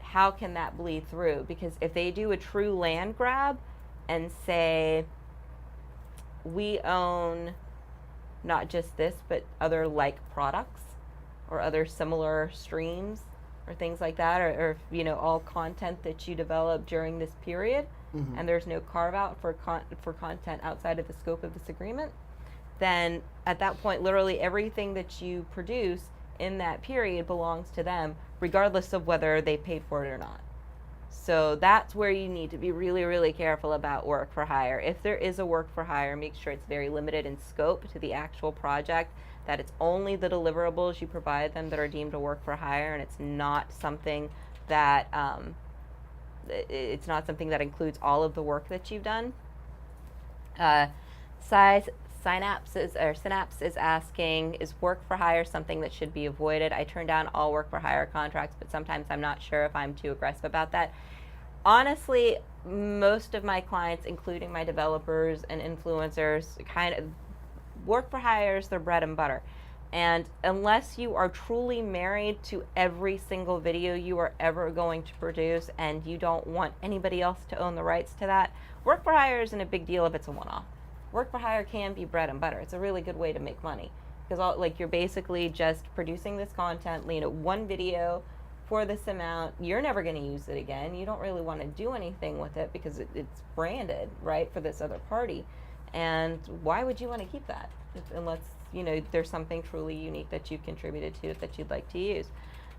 how can that bleed through? Because if they do a true land grab and say, we own not just this, but other like products or other similar streams or things like that, or you know, all content that you develop during this period, and there's no carve out for content outside of the scope of this agreement, then at that point, literally everything that you produce in that period belongs to them, regardless of whether they paid for it or not. So that's where you need to be really, really careful about work for hire. If there is a work for hire, make sure it's very limited in scope to the actual project, that it's only the deliverables you provide them that are deemed a work for hire, and it's not something that includes all of the work that you've done. Synapse is asking, is work for hire something that should be avoided? I turn down all work for hire contracts, but sometimes I'm not sure if I'm too aggressive about that. Honestly, most of my clients, including my developers and influencers, kind of work for hire is their bread and butter. And unless you are truly married to every single video you are ever going to produce and you don't want anybody else to own the rights to that, work for hire isn't a big deal if it's a one-off. Work for hire can be bread and butter. It's a really good way to make money, because you're basically just producing this content, you know, one video for this amount. You're never going to use it again. You don't really want to do anything with it because it's branded, right, for this other party. And why would you want to keep that unless, you know, there's something truly unique that you've contributed to it that you'd like to use?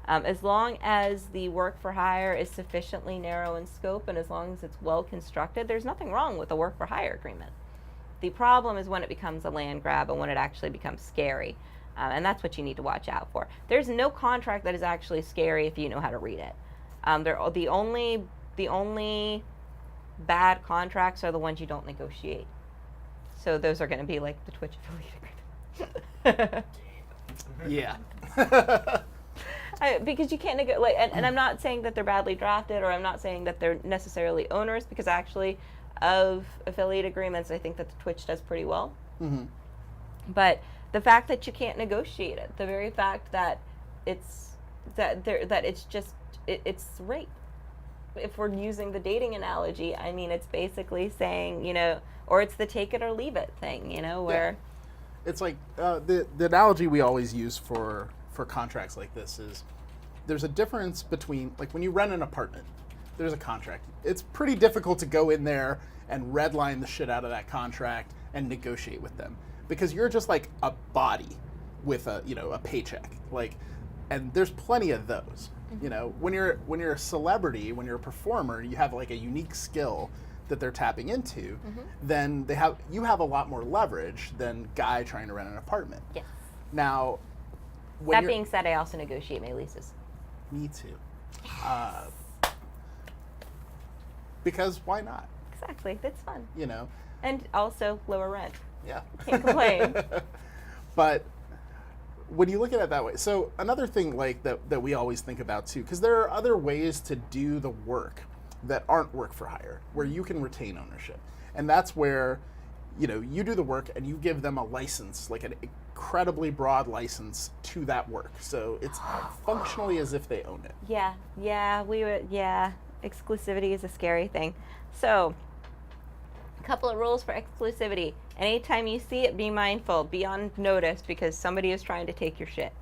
As long as the work for hire is sufficiently narrow in scope and as long as it's well constructed, there's nothing wrong with a work for hire agreement. The problem is when it becomes a land grab and when it actually becomes scary. And that's what you need to watch out for. There's no contract that is actually scary if you know how to read it. The only bad contracts are the ones you don't negotiate. So those are going to be like the Twitch affiliate agreement. Yeah. Because you can't and I'm not saying that they're badly drafted, or I'm not saying that they're necessarily onerous, because actually of affiliate agreements, I think that the Twitch does pretty well. Mm-hmm. But the fact that you can't negotiate it, the very fact that it's rape. If we're using the dating analogy, I mean, it's basically saying, you know, or it's the take it or leave it thing, you know, where it's like the analogy we always use for contracts like this is there's a difference between, like, when you rent an apartment, there's a contract. It's pretty difficult to go in there and redline the shit out of that contract and negotiate with them, because you're just like a body with a paycheck, like, and there's plenty of those. You know, when you're a celebrity, when you're a performer, you have like a unique skill that they're tapping into, then you have a lot more leverage than guy trying to rent an apartment. Yes. Now, that being said, I also negotiate my leases. Me too. Because why not? Exactly, that's fun. You know. And also lower rent. Yeah. Can't complain. But when you look at it that way, so another thing like that we always think about too, because there are other ways to do the work that aren't work for hire, where you can retain ownership. And that's where, you know, you do the work and you give them a license, like an incredibly broad license to that work. So it's functionally as if they own it. Yeah, exclusivity is a scary thing. So, a couple of rules for exclusivity. Anytime you see it, be mindful, be on notice, because somebody is trying to take your shit.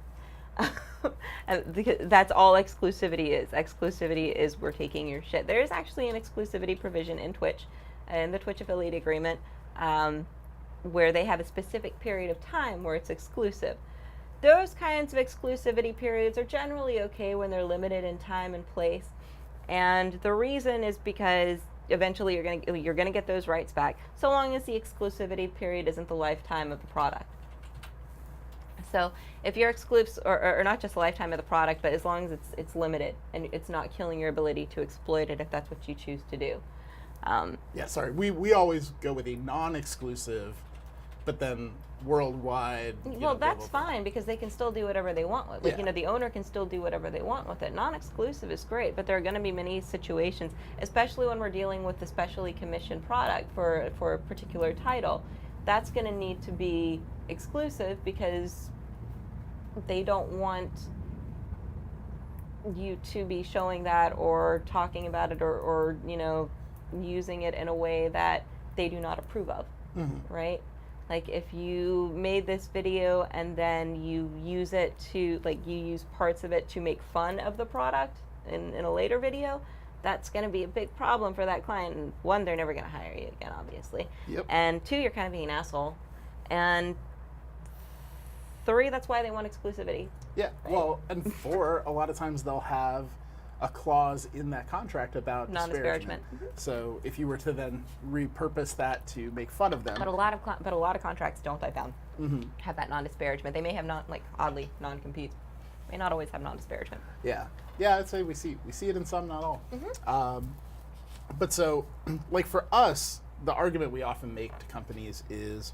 And that's all exclusivity is. Exclusivity is we're taking your shit. There is actually an exclusivity provision in Twitch, in the Twitch affiliate agreement, where they have a specific period of time where it's exclusive. Those kinds of exclusivity periods are generally okay when they're limited in time and place. And the reason is because eventually you're gonna get those rights back, so long as the exclusivity period isn't the lifetime of the product. So if you're exclusive, or not just the lifetime of the product, but as long as it's limited and it's not killing your ability to exploit it if that's what you choose to do. Yeah, sorry. We always go with a non-exclusive, but then worldwide. Well, that's fine, because they can still do whatever they want with it. Yeah. The owner can still do whatever they want with it. Non-exclusive is great, but there are going to be many situations, especially when we're dealing with a specially commissioned product for a particular title, that's going to need to be exclusive, because they don't want you to be showing that or talking about it or using it in a way that they do not approve of, right? Like, if you made this video and then you use it to, you use parts of it to make fun of the product in a later video, that's going to be a big problem for that client. And one, they're never going to hire you again, obviously. Yep. And two, you're kind of being an asshole. And three, that's why they want exclusivity. Yeah, Right. well, and four, a lot of times they'll have a clause in that contract about Non-disparagement. So if you were to then repurpose that to make fun of them, But a lot of contracts don't, I found, have that non-disparagement. They may have oddly non-competes. May not always have non-disparagement. yeah, I'd say we see it in some, not all. But so, like, for us, the argument we often make to companies is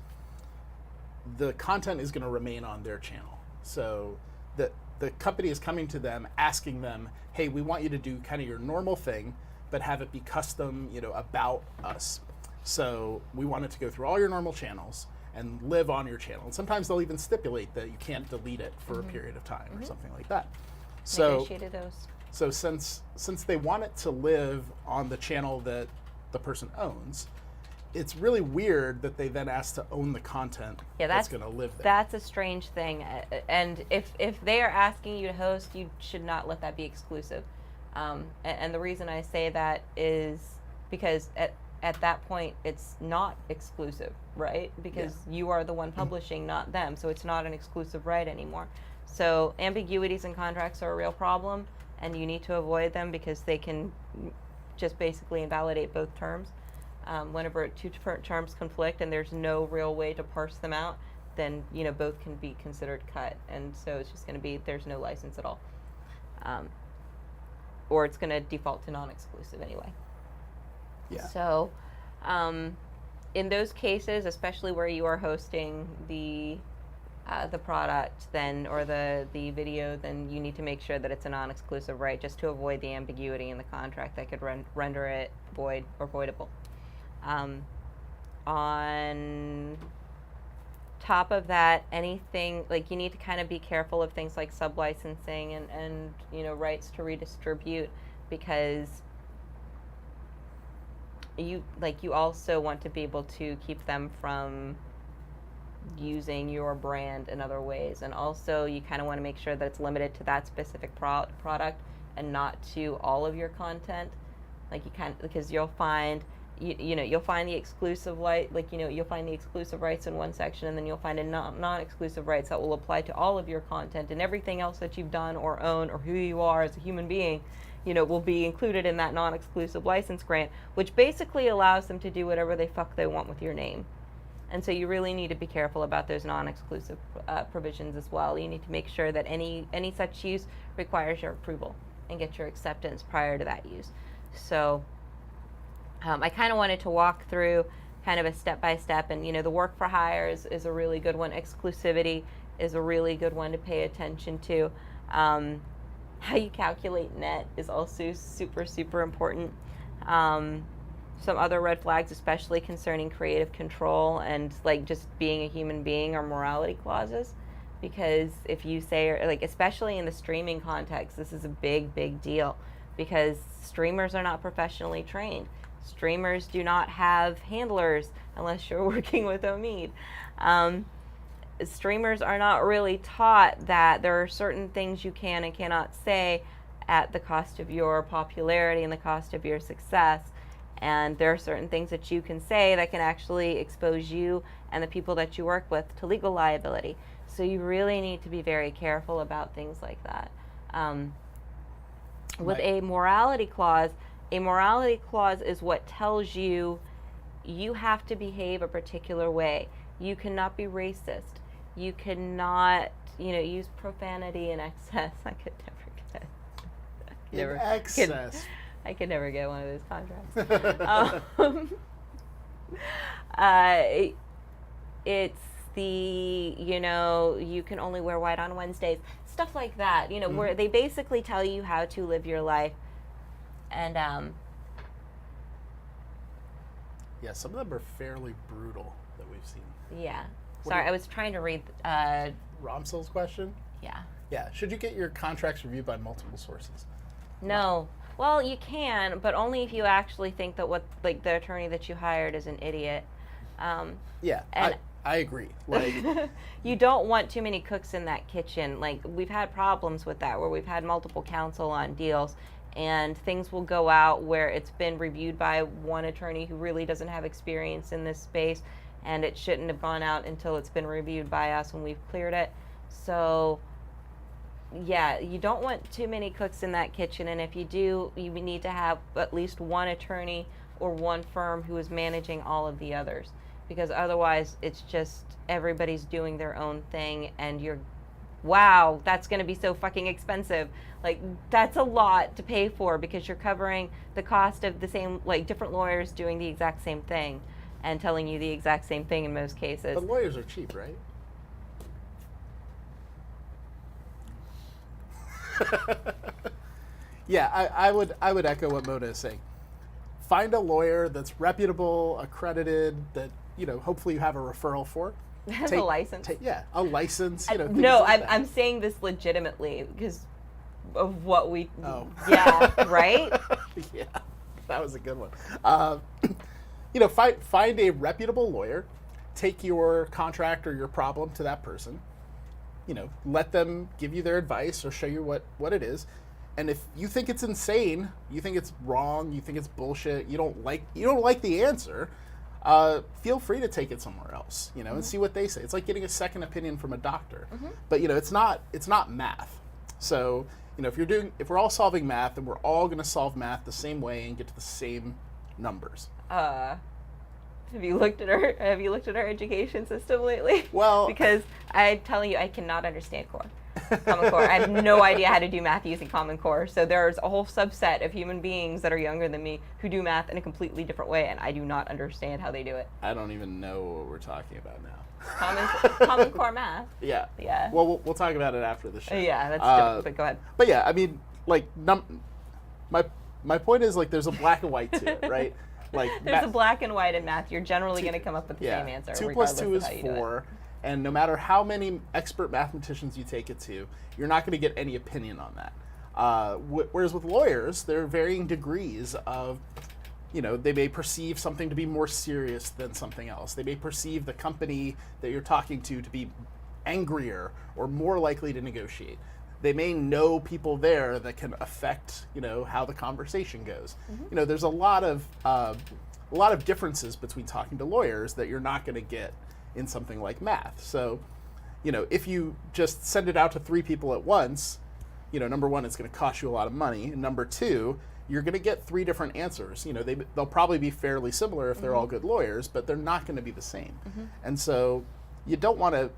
the content is going to remain on their channel. So the company is coming to them, asking them, hey, we want you to do kind of your normal thing, but have it be custom, about us. So we want it to go through all your normal channels and live on your channel. And sometimes they'll even stipulate that you can't delete it for a period of time or something like that. So, Negotiated those. so since they want it to live on the channel that the person owns, it's really weird that they then ask to own the content that's going to live there. That's a strange thing. And if they are asking you to host, you should not let that be exclusive. And the reason I say that is because at that point, it's not exclusive, right? Because you are the one publishing, not them. So it's not an exclusive right anymore. So ambiguities in contracts are a real problem, and you need to avoid them because they can just basically invalidate both terms. Whenever two different terms conflict and there's no real way to parse them out, then both can be considered cut, and so it's just going to be there's no license at all, or it's going to default to non-exclusive anyway. Yeah. So, in those cases, especially where you are hosting the product, then or the video, then you need to make sure that it's a non-exclusive right, just to avoid the ambiguity in the contract that could render it void or voidable. On top of that, anything you need to kind of be careful of things like sub-licensing and rights to redistribute, because you also want to be able to keep them from using your brand in other ways, and also you kind of want to make sure that it's limited to that specific product and not to all of your content. Because you'll find you'll find the exclusive you'll find the exclusive rights in one section, and then you'll find a non-exclusive rights that will apply to all of your content, and everything else that you've done or own or who you are as a human being, will be included in that non-exclusive license grant, which basically allows them to do whatever they want with your name. And so you really need to be careful about those non-exclusive provisions as well. You need to make sure that any such use requires your approval and get your acceptance prior to that use. So I kind of wanted to walk through kind of a step-by-step, and the work for hire is a really good one. Exclusivity is a really good one to pay attention to. How you calculate net is also super, super important. Some other red flags, especially concerning creative control and just being a human being, are morality clauses. Because if you say, especially in the streaming context, this is a big, big deal. because streamers are not professionally trained. Streamers do not have handlers unless you're working with Omid. Streamers are not really taught that there are certain things you can and cannot say at the cost of your popularity and the cost of your success. And there are certain things that you can say that can actually expose you and the people that you work with to legal liability. So you really need to be very careful about things like that. With a morality clause is what tells you you have to behave a particular way. You cannot be racist. You cannot, use profanity in excess. I could never get it. Excess. I could never get one of those contracts. It's the, you can only wear white on Wednesdays, stuff like that, where they basically tell you how to live your life. And, yeah, some of them are fairly brutal that we've seen. yeah. What Sorry, do I was trying to read, Romsel's question? yeah. Yeah. Should you get your contracts reviewed by multiple sources? No. Well, you can, but only if you actually think that the attorney that you hired is an idiot. Yeah, And I agree. Like, you don't want too many cooks in that kitchen. Like, we've had problems with that where we've had multiple counsel on deals, and things will go out where it's been reviewed by one attorney who really doesn't have experience in this space, and it shouldn't have gone out until it's been reviewed by us when we've cleared it. So yeah, you don't want too many cooks in that kitchen, and if you do, you need to have at least one attorney or one firm who is managing all of the others, because otherwise it's just everybody's doing their own thing, and wow, that's going to be so fucking expensive. Like, that's a lot to pay for because you're covering the cost of the same, different lawyers doing the exact same thing and telling you the exact same thing in most cases. but lawyers are cheap, right? Yeah, I would echo what Mona is saying. Find a lawyer that's reputable, accredited, that hopefully you have a referral for. Has a license. Yeah, a license. Things No, like that. I'm saying this legitimately because of what we. Oh. Yeah, right? Yeah, that was a good one. Find a reputable lawyer. Take your contract or your problem to that person. Let them give you their advice or show you what it is. And if you think it's insane, you think it's wrong, you think it's bullshit, you don't like the answer, feel free to take it somewhere else, and see what they say. It's like getting a second opinion from a doctor. But it's not math. So, if we're all solving math, then we're all going to solve math the same way and get to the same numbers. Have you looked at our education system lately? Well, because I'm telling you, I cannot understand Common Core. I have no idea how to do math using Common Core. So there's a whole subset of human beings that are younger than me who do math in a completely different way, and I do not understand how they do it. I don't even know what we're talking about now. Common Core math. Yeah. Yeah. Well, we'll talk about it after the show. Yeah, that's different, but go ahead. But yeah, I mean, my point is, there's a black and white to it, right? There's a black and white in math. You're generally going to come up with the same answer. 2 regardless plus 2 of is how you do it. 4, and no matter how many expert mathematicians you take it to, you're not going to get any opinion on that. Whereas with lawyers, there are varying degrees of, they may perceive something to be more serious than something else. They may perceive the company that you're talking to be angrier or more likely to negotiate. They may know people there that can affect, how the conversation goes. There's a lot of differences between talking to lawyers that you're not going to get in something like math. So, if you just send it out to 3 people at once, number one, it's going to cost you a lot of money, and number 2, you're going to get 3 different answers. They'll probably be fairly similar if they're all good lawyers, but they're not going to be the same. And so, you don't want to.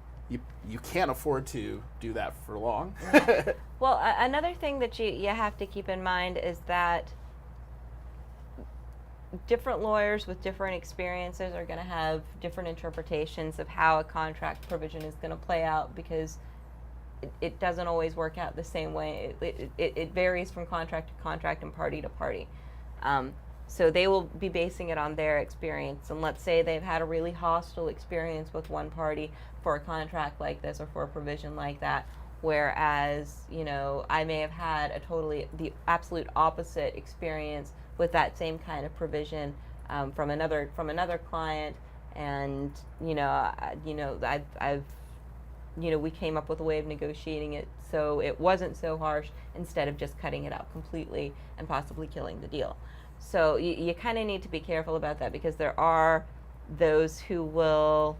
You can't afford to do that for long. Well, another thing that you have to keep in mind is that different lawyers with different experiences are going to have different interpretations of how a contract provision is going to play out, because it doesn't always work out the same way. It varies from contract to contract and party to party. So they will be basing it on their experience. And let's say they've had a really hostile experience with one party for a contract like this or for a provision like that. Whereas, I may have had the absolute opposite experience with that same kind of provision from another client, and we came up with a way of negotiating it so it wasn't so harsh, instead of just cutting it out completely and possibly killing the deal. So you kind of need to be careful about that, because there are those who will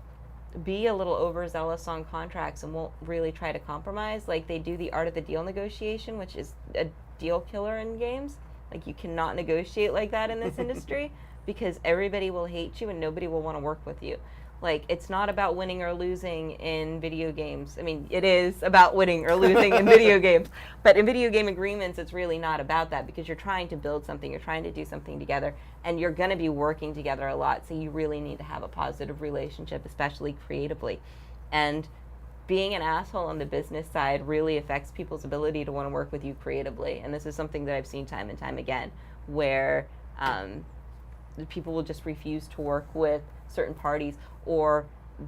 be a little overzealous on contracts and won't really try to compromise. Like, they do the art of the deal negotiation, which is a deal killer in games. Like, you cannot negotiate like that in this industry, because everybody will hate you and nobody will want to work with you. Like, it's not about winning or losing in video games. I mean, it is about winning or losing in video games, but in video game agreements, it's really not about that, because you're trying to build something, you're trying to do something together, and you're going to be working together a lot, so you really need to have a positive relationship, especially creatively. And being an asshole on the business side really affects people's ability to want to work with you creatively, and this is something that I've seen time and time again, where people will just refuse to work with certain parties, or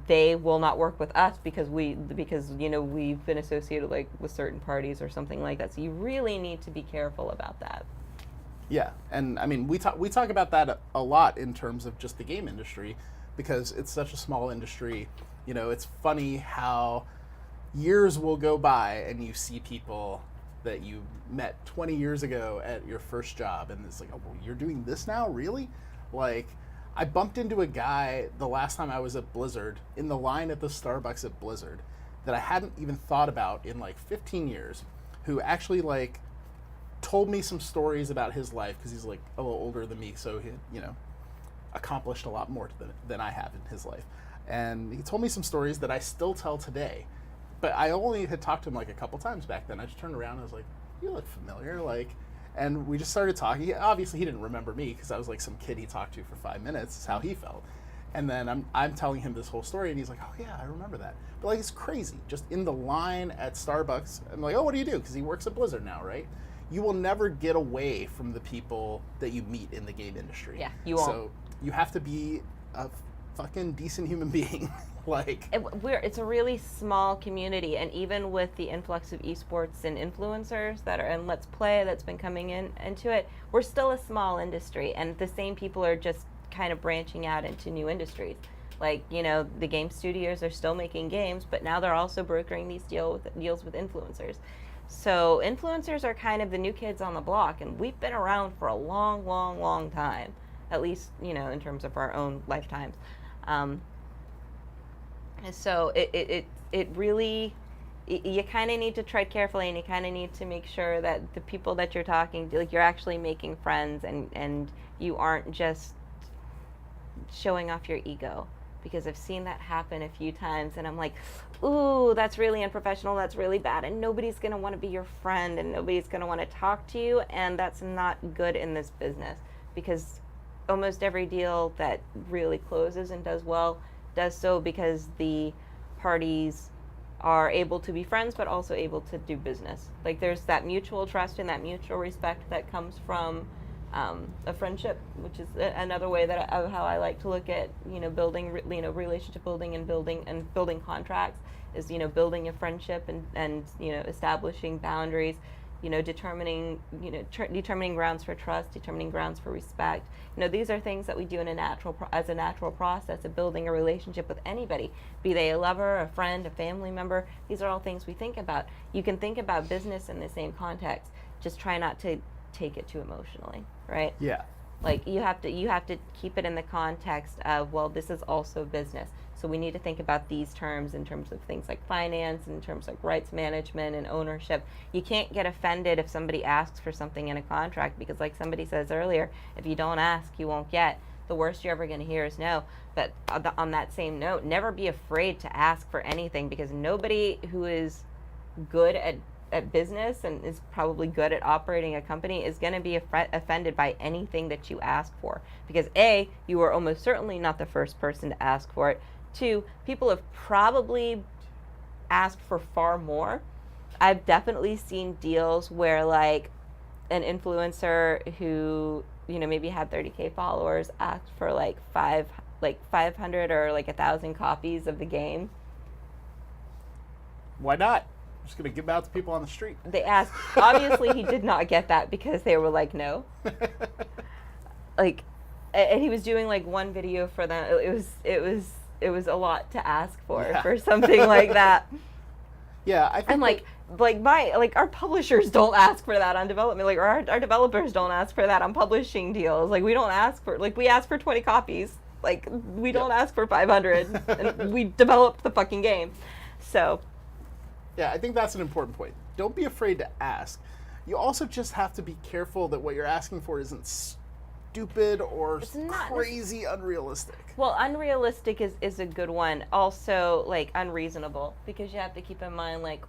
they will not work with us because we've been associated with certain parties or something like that. So you really need to be careful about that. Yeah, and I mean, we talk about that a lot in terms of just the game industry, because it's such a small industry. It's funny how years will go by and you see people that you met 20 years ago at your first job, and it's like, oh, well, you're doing this now, really? Like, I bumped into a guy the last time I was at Blizzard, in the line at the Starbucks at Blizzard, that I hadn't even thought about in like 15 years, who actually like told me some stories about his life, because he's like a little older than me, so he accomplished a lot more than I have in his life. And he told me some stories that I still tell today, but I only had talked to him like a couple times back then. I just turned around and I was like, you look familiar, like. And we just started talking. Obviously, he didn't remember me, because I was like some kid he talked to for 5 minutes. Is how he felt. And then I'm telling him this whole story, and he's like, oh yeah, I remember that. But like, it's crazy. Just in the line at Starbucks, I'm like, oh, what do you do? Because he works at Blizzard now, right? You will never get away from the people that you meet in the game industry. Yeah, you won't. So you have to be a fucking decent human being. Like, it's a really small community, and even with the influx of esports and influencers that are in Let's Play that's been coming into it, we're still a small industry, and the same people are just kind of branching out into new industries. Like, the game studios are still making games, but now they're also brokering these deals with influencers. So influencers are kind of the new kids on the block, and we've been around for a long, long, long time, at least, in terms of our own lifetimes. So it really, you kind of need to tread carefully, and you kind of need to make sure that the people that you're talking to, like, you're actually making friends, and you aren't just showing off your ego, because I've seen that happen a few times, and I'm like, ooh, that's really unprofessional, that's really bad, and nobody's going to want to be your friend, and nobody's going to want to talk to you, and that's not good in this business, because almost every deal that really closes and does well does so because the parties are able to be friends, but also able to do business. Like, there's that mutual trust and that mutual respect that comes from a friendship, which is another way of how I like to look at building relationship building and building contracts, is building a friendship and establishing boundaries, determining grounds for trust, determining grounds for respect. These are things that we do as a natural process of building a relationship with anybody, be they a lover, a friend, a family member. These are all things we think about. You can think about business in the same context. Just try not to take it too emotionally, right? yeah. Like, you have to keep it in the context of, well, this is also business. So we need to think about these terms in terms of things like finance, in terms of rights management and ownership. You can't get offended if somebody asks for something in a contract, because, like somebody says earlier, if you don't ask, you won't get. The worst you're ever going to hear is no. But on that same note, never be afraid to ask for anything, because nobody who is good at business and is probably good at operating a company is going to be offended by anything that you ask for, because A, you are almost certainly not the first person to ask for it. 2, people have probably asked for far more. I've definitely seen deals where, like, an influencer who maybe had 30K followers asked for like 500 or like 1,000 copies of the game. Why not? just going to give them out to people on the street. They asked. Obviously, he did not get that because they were like, no. Like, and he was doing like one video for them. It was a lot to ask for something like that. Yeah, I think. And like our publishers don't ask for that on development. Like our developers don't ask for that on publishing deals. Like we don't ask for we ask for 20 copies. Like we don't ask for 500. And we developed the fucking game. So. Yeah, I think that's an important point. Don't be afraid to ask. You also just have to be careful that what you're asking for isn't stupid or crazy unrealistic. Well, unrealistic is a good one. Also, like unreasonable, because you have to keep in mind like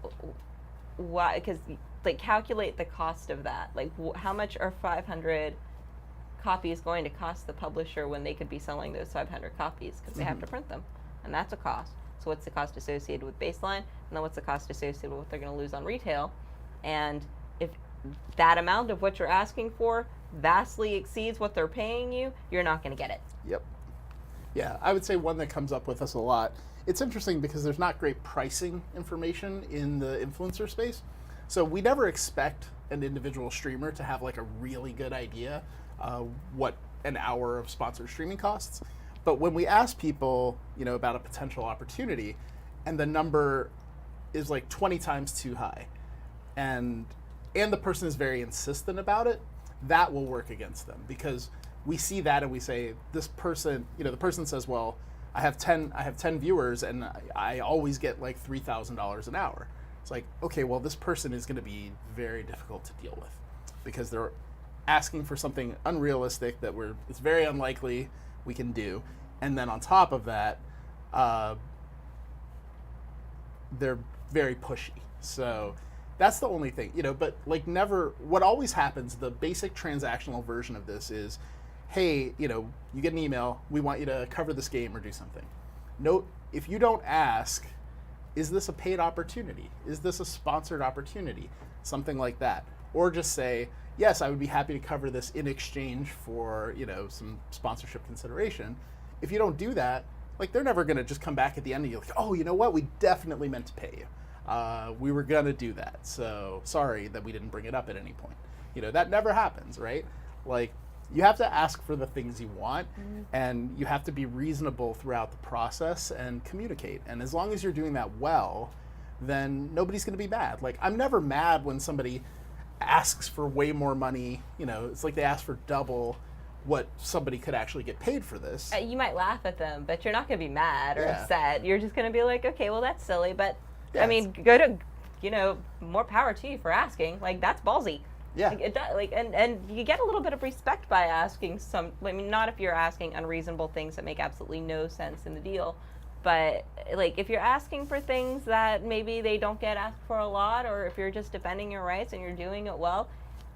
why, because like calculate the cost of that. Like how much are 500 copies going to cost the publisher when they could be selling those 500 copies because they have to print them, and that's a cost. So what's the cost associated with baseline, and then what's the cost associated with what they're going to lose on retail? And if that amount of what you're asking for vastly exceeds what they're paying you, you're not going to get it. Yep. Yeah, I would say one that comes up with us a lot. It's interesting because there's not great pricing information in the influencer space. So we never expect an individual streamer to have like a really good idea what an hour of sponsored streaming costs. But when we ask people, about a potential opportunity, and the number is like 20 times too high, and the person is very insistent about it, that will work against them, because we see that and we say, this person, the person says, well, I have 10 viewers and I always get like $3,000 an hour. It's like, okay, well, this person is going to be very difficult to deal with because they're asking for something unrealistic that it's very unlikely we can do, and then on top of that, they're very pushy. So that's the only thing, but like what always happens, the basic transactional version of this is, hey, you get an email, we want you to cover this game or do something. Note, if you don't ask, is this a paid opportunity? Is this a sponsored opportunity? Something like that. Or just say, yes, I would be happy to cover this in exchange for, some sponsorship consideration. If you don't do that, like they're never going to just come back at the end and you're like, oh, you know what? We definitely meant to pay you. We were going to do that. So sorry that we didn't bring it up at any point. That never happens, right? Like you have to ask for the things you want, and you have to be reasonable throughout the process and communicate. And as long as you're doing that well, then nobody's going to be mad. Like I'm never mad when somebody asks for way more money. It's like they ask for double what somebody could actually get paid for this. You might laugh at them, but you're not going to be mad or upset. You're just going to be like, okay, well, that's silly. But, I mean, go to, more power to you for asking. Like, that's ballsy. Yeah. Like, it does, and you get a little bit of respect by asking not if you're asking unreasonable things that make absolutely no sense in the deal. But, like, if you're asking for things that maybe they don't get asked for a lot, or if you're just defending your rights and you're doing it well,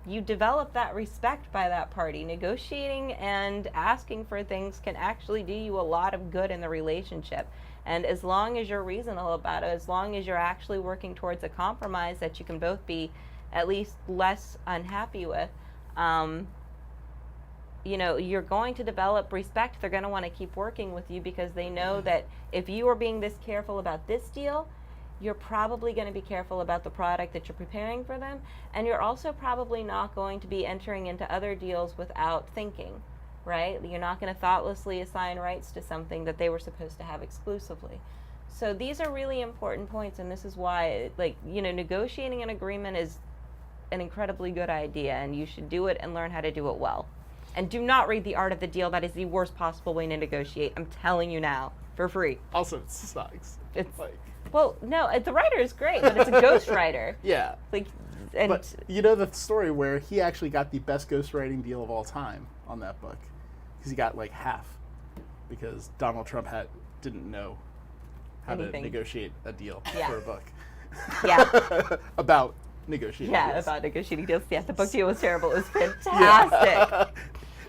you develop that respect by that party. Negotiating and asking for things can actually do you a lot of good in the relationship. And as long as you're reasonable about it, as long as you're actually working towards a compromise that you can both be at least less unhappy with, you're going to develop respect. They're going to want to keep working with you because they know that if you are being this careful about this deal, you're probably going to be careful about the product that you're preparing for them, and you're also probably not going to be entering into other deals without thinking, right? You're not going to thoughtlessly assign rights to something that they were supposed to have exclusively. So these are really important points, and this is why, negotiating an agreement is an incredibly good idea, and you should do it and learn how to do it well. And do not read The Art of the Deal. That is the worst possible way to negotiate. I'm telling you now, for free. Also, it sucks. It's like... Well, no, the writer is great, but it's a ghostwriter. Yeah. But the story where he actually got the best ghostwriting deal of all time on that book, because he got like half, because Donald Trump didn't know how to negotiate a deal for a book. Yeah. About negotiating deals. About negotiating deals. Yeah, the book deal was terrible. It was fantastic.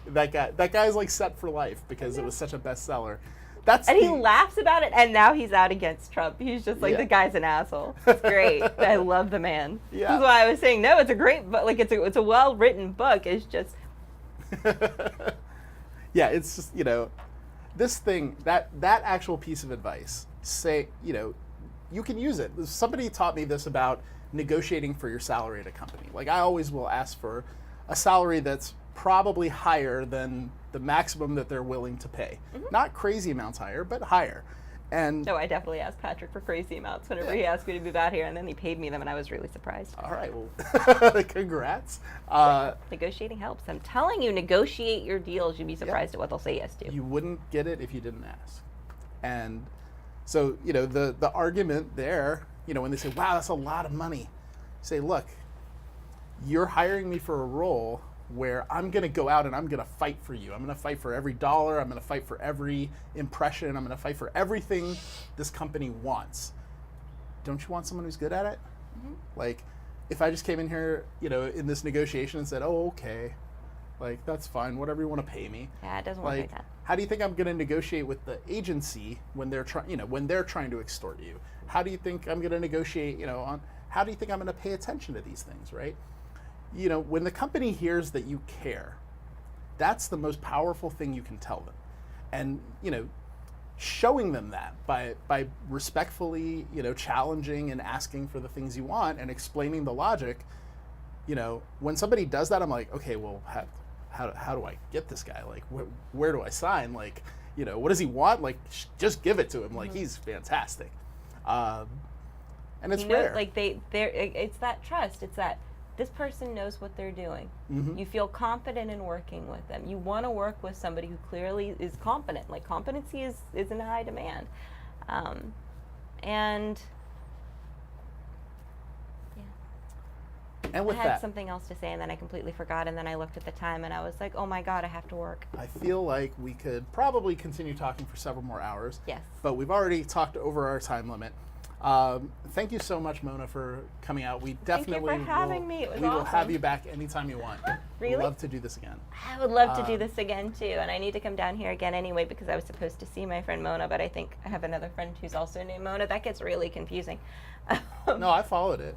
That guy's like set for life because it was such a bestseller. He laughs about it, and now he's out against Trump. He's just like, the guy's an asshole. It's great. I love the man. Yeah. This is why I was saying, no, it's a great book. Like, it's a well-written book. It's just... Yeah, it's just, this thing, that actual piece of advice, say, you can use it. Somebody taught me this about negotiating for your salary at a company. Like, I always will ask for a salary that's probably higher than the maximum that they're willing to pay. Not crazy amounts higher, but higher. And No, I definitely asked Patrick for crazy amounts whenever he asked me to move out here, and then he paid me them, and I was really surprised. all right, well, congrats. Negotiating helps. I'm telling you, negotiate your deals. You'd be surprised at what they'll say yes to. You wouldn't get it if you didn't ask. And so, the argument there, when they say, wow, that's a lot of money, say, look, you're hiring me for a role where I'm going to go out and I'm going to fight for you. I'm going to fight for every dollar. I'm going to fight for every impression. I'm going to fight for everything this company wants. Don't you want someone who's good at it? Like, if I just came in here, in this negotiation and said, oh, okay, like, that's fine, whatever you want to pay me. Yeah, it doesn't work like Like, that. how do you think I'm going to negotiate with the agency when they're trying, when they're trying to extort you? How do you think I'm going to negotiate, on how do you think I'm going to pay attention to these things, right? When the company hears that you care, that's the most powerful thing you can tell them. And, showing them that by respectfully, challenging and asking for the things you want and explaining the logic, when somebody does that, I'm like, okay, well, how do I get this guy? Like, where do I sign? Like, what does he want? Like, just give it to him. Like, he's fantastic. And it's rare. Like it's that trust. It's that this person knows what they're doing. Mm-hmm. You feel confident in working with them. You want to work with somebody who clearly is competent. Like, competency is in high demand. And And with I had that, something else to say, and then I completely forgot, and then I looked at the time, and I was like, oh my God, I have to work. I feel like we could probably continue talking for several more hours. Yes. But we've already talked over our time limit. Thank you so much, Mona, for coming out. We Thank you definitely for having me. It was we will have awesome. you back anytime you want. Really? We'd love to do this again. I would love to do this again too, and I need to come down here again anyway because I was supposed to see my friend Mona, but I think I have another friend who's also named Mona. That gets really confusing. No, I followed it.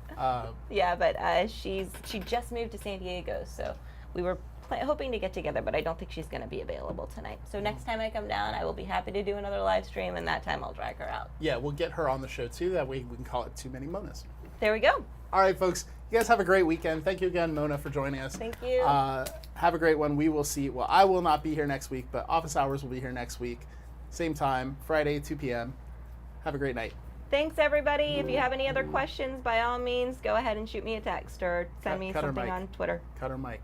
Yeah, but she just moved to San Diego, so we were hoping to get together, but I don't think she's going to be available tonight. So next time I come down, I will be happy to do another live stream, and that time I'll drag her out. Yeah, we'll get her on the show too. That way we can call it Too Many Monas. There we go. All right, folks. You guys have a great weekend. Thank you again, Mona, for joining us. Thank you. Have a great one. We will see. Well, I will not be here next week, but Office Hours will be here next week. Same time, Friday, 2 p.m. Have a great night. Thanks, everybody. If you have any other questions, by all means, go ahead and shoot me a text or send me Cut her something mic. on Twitter. Cut her mic.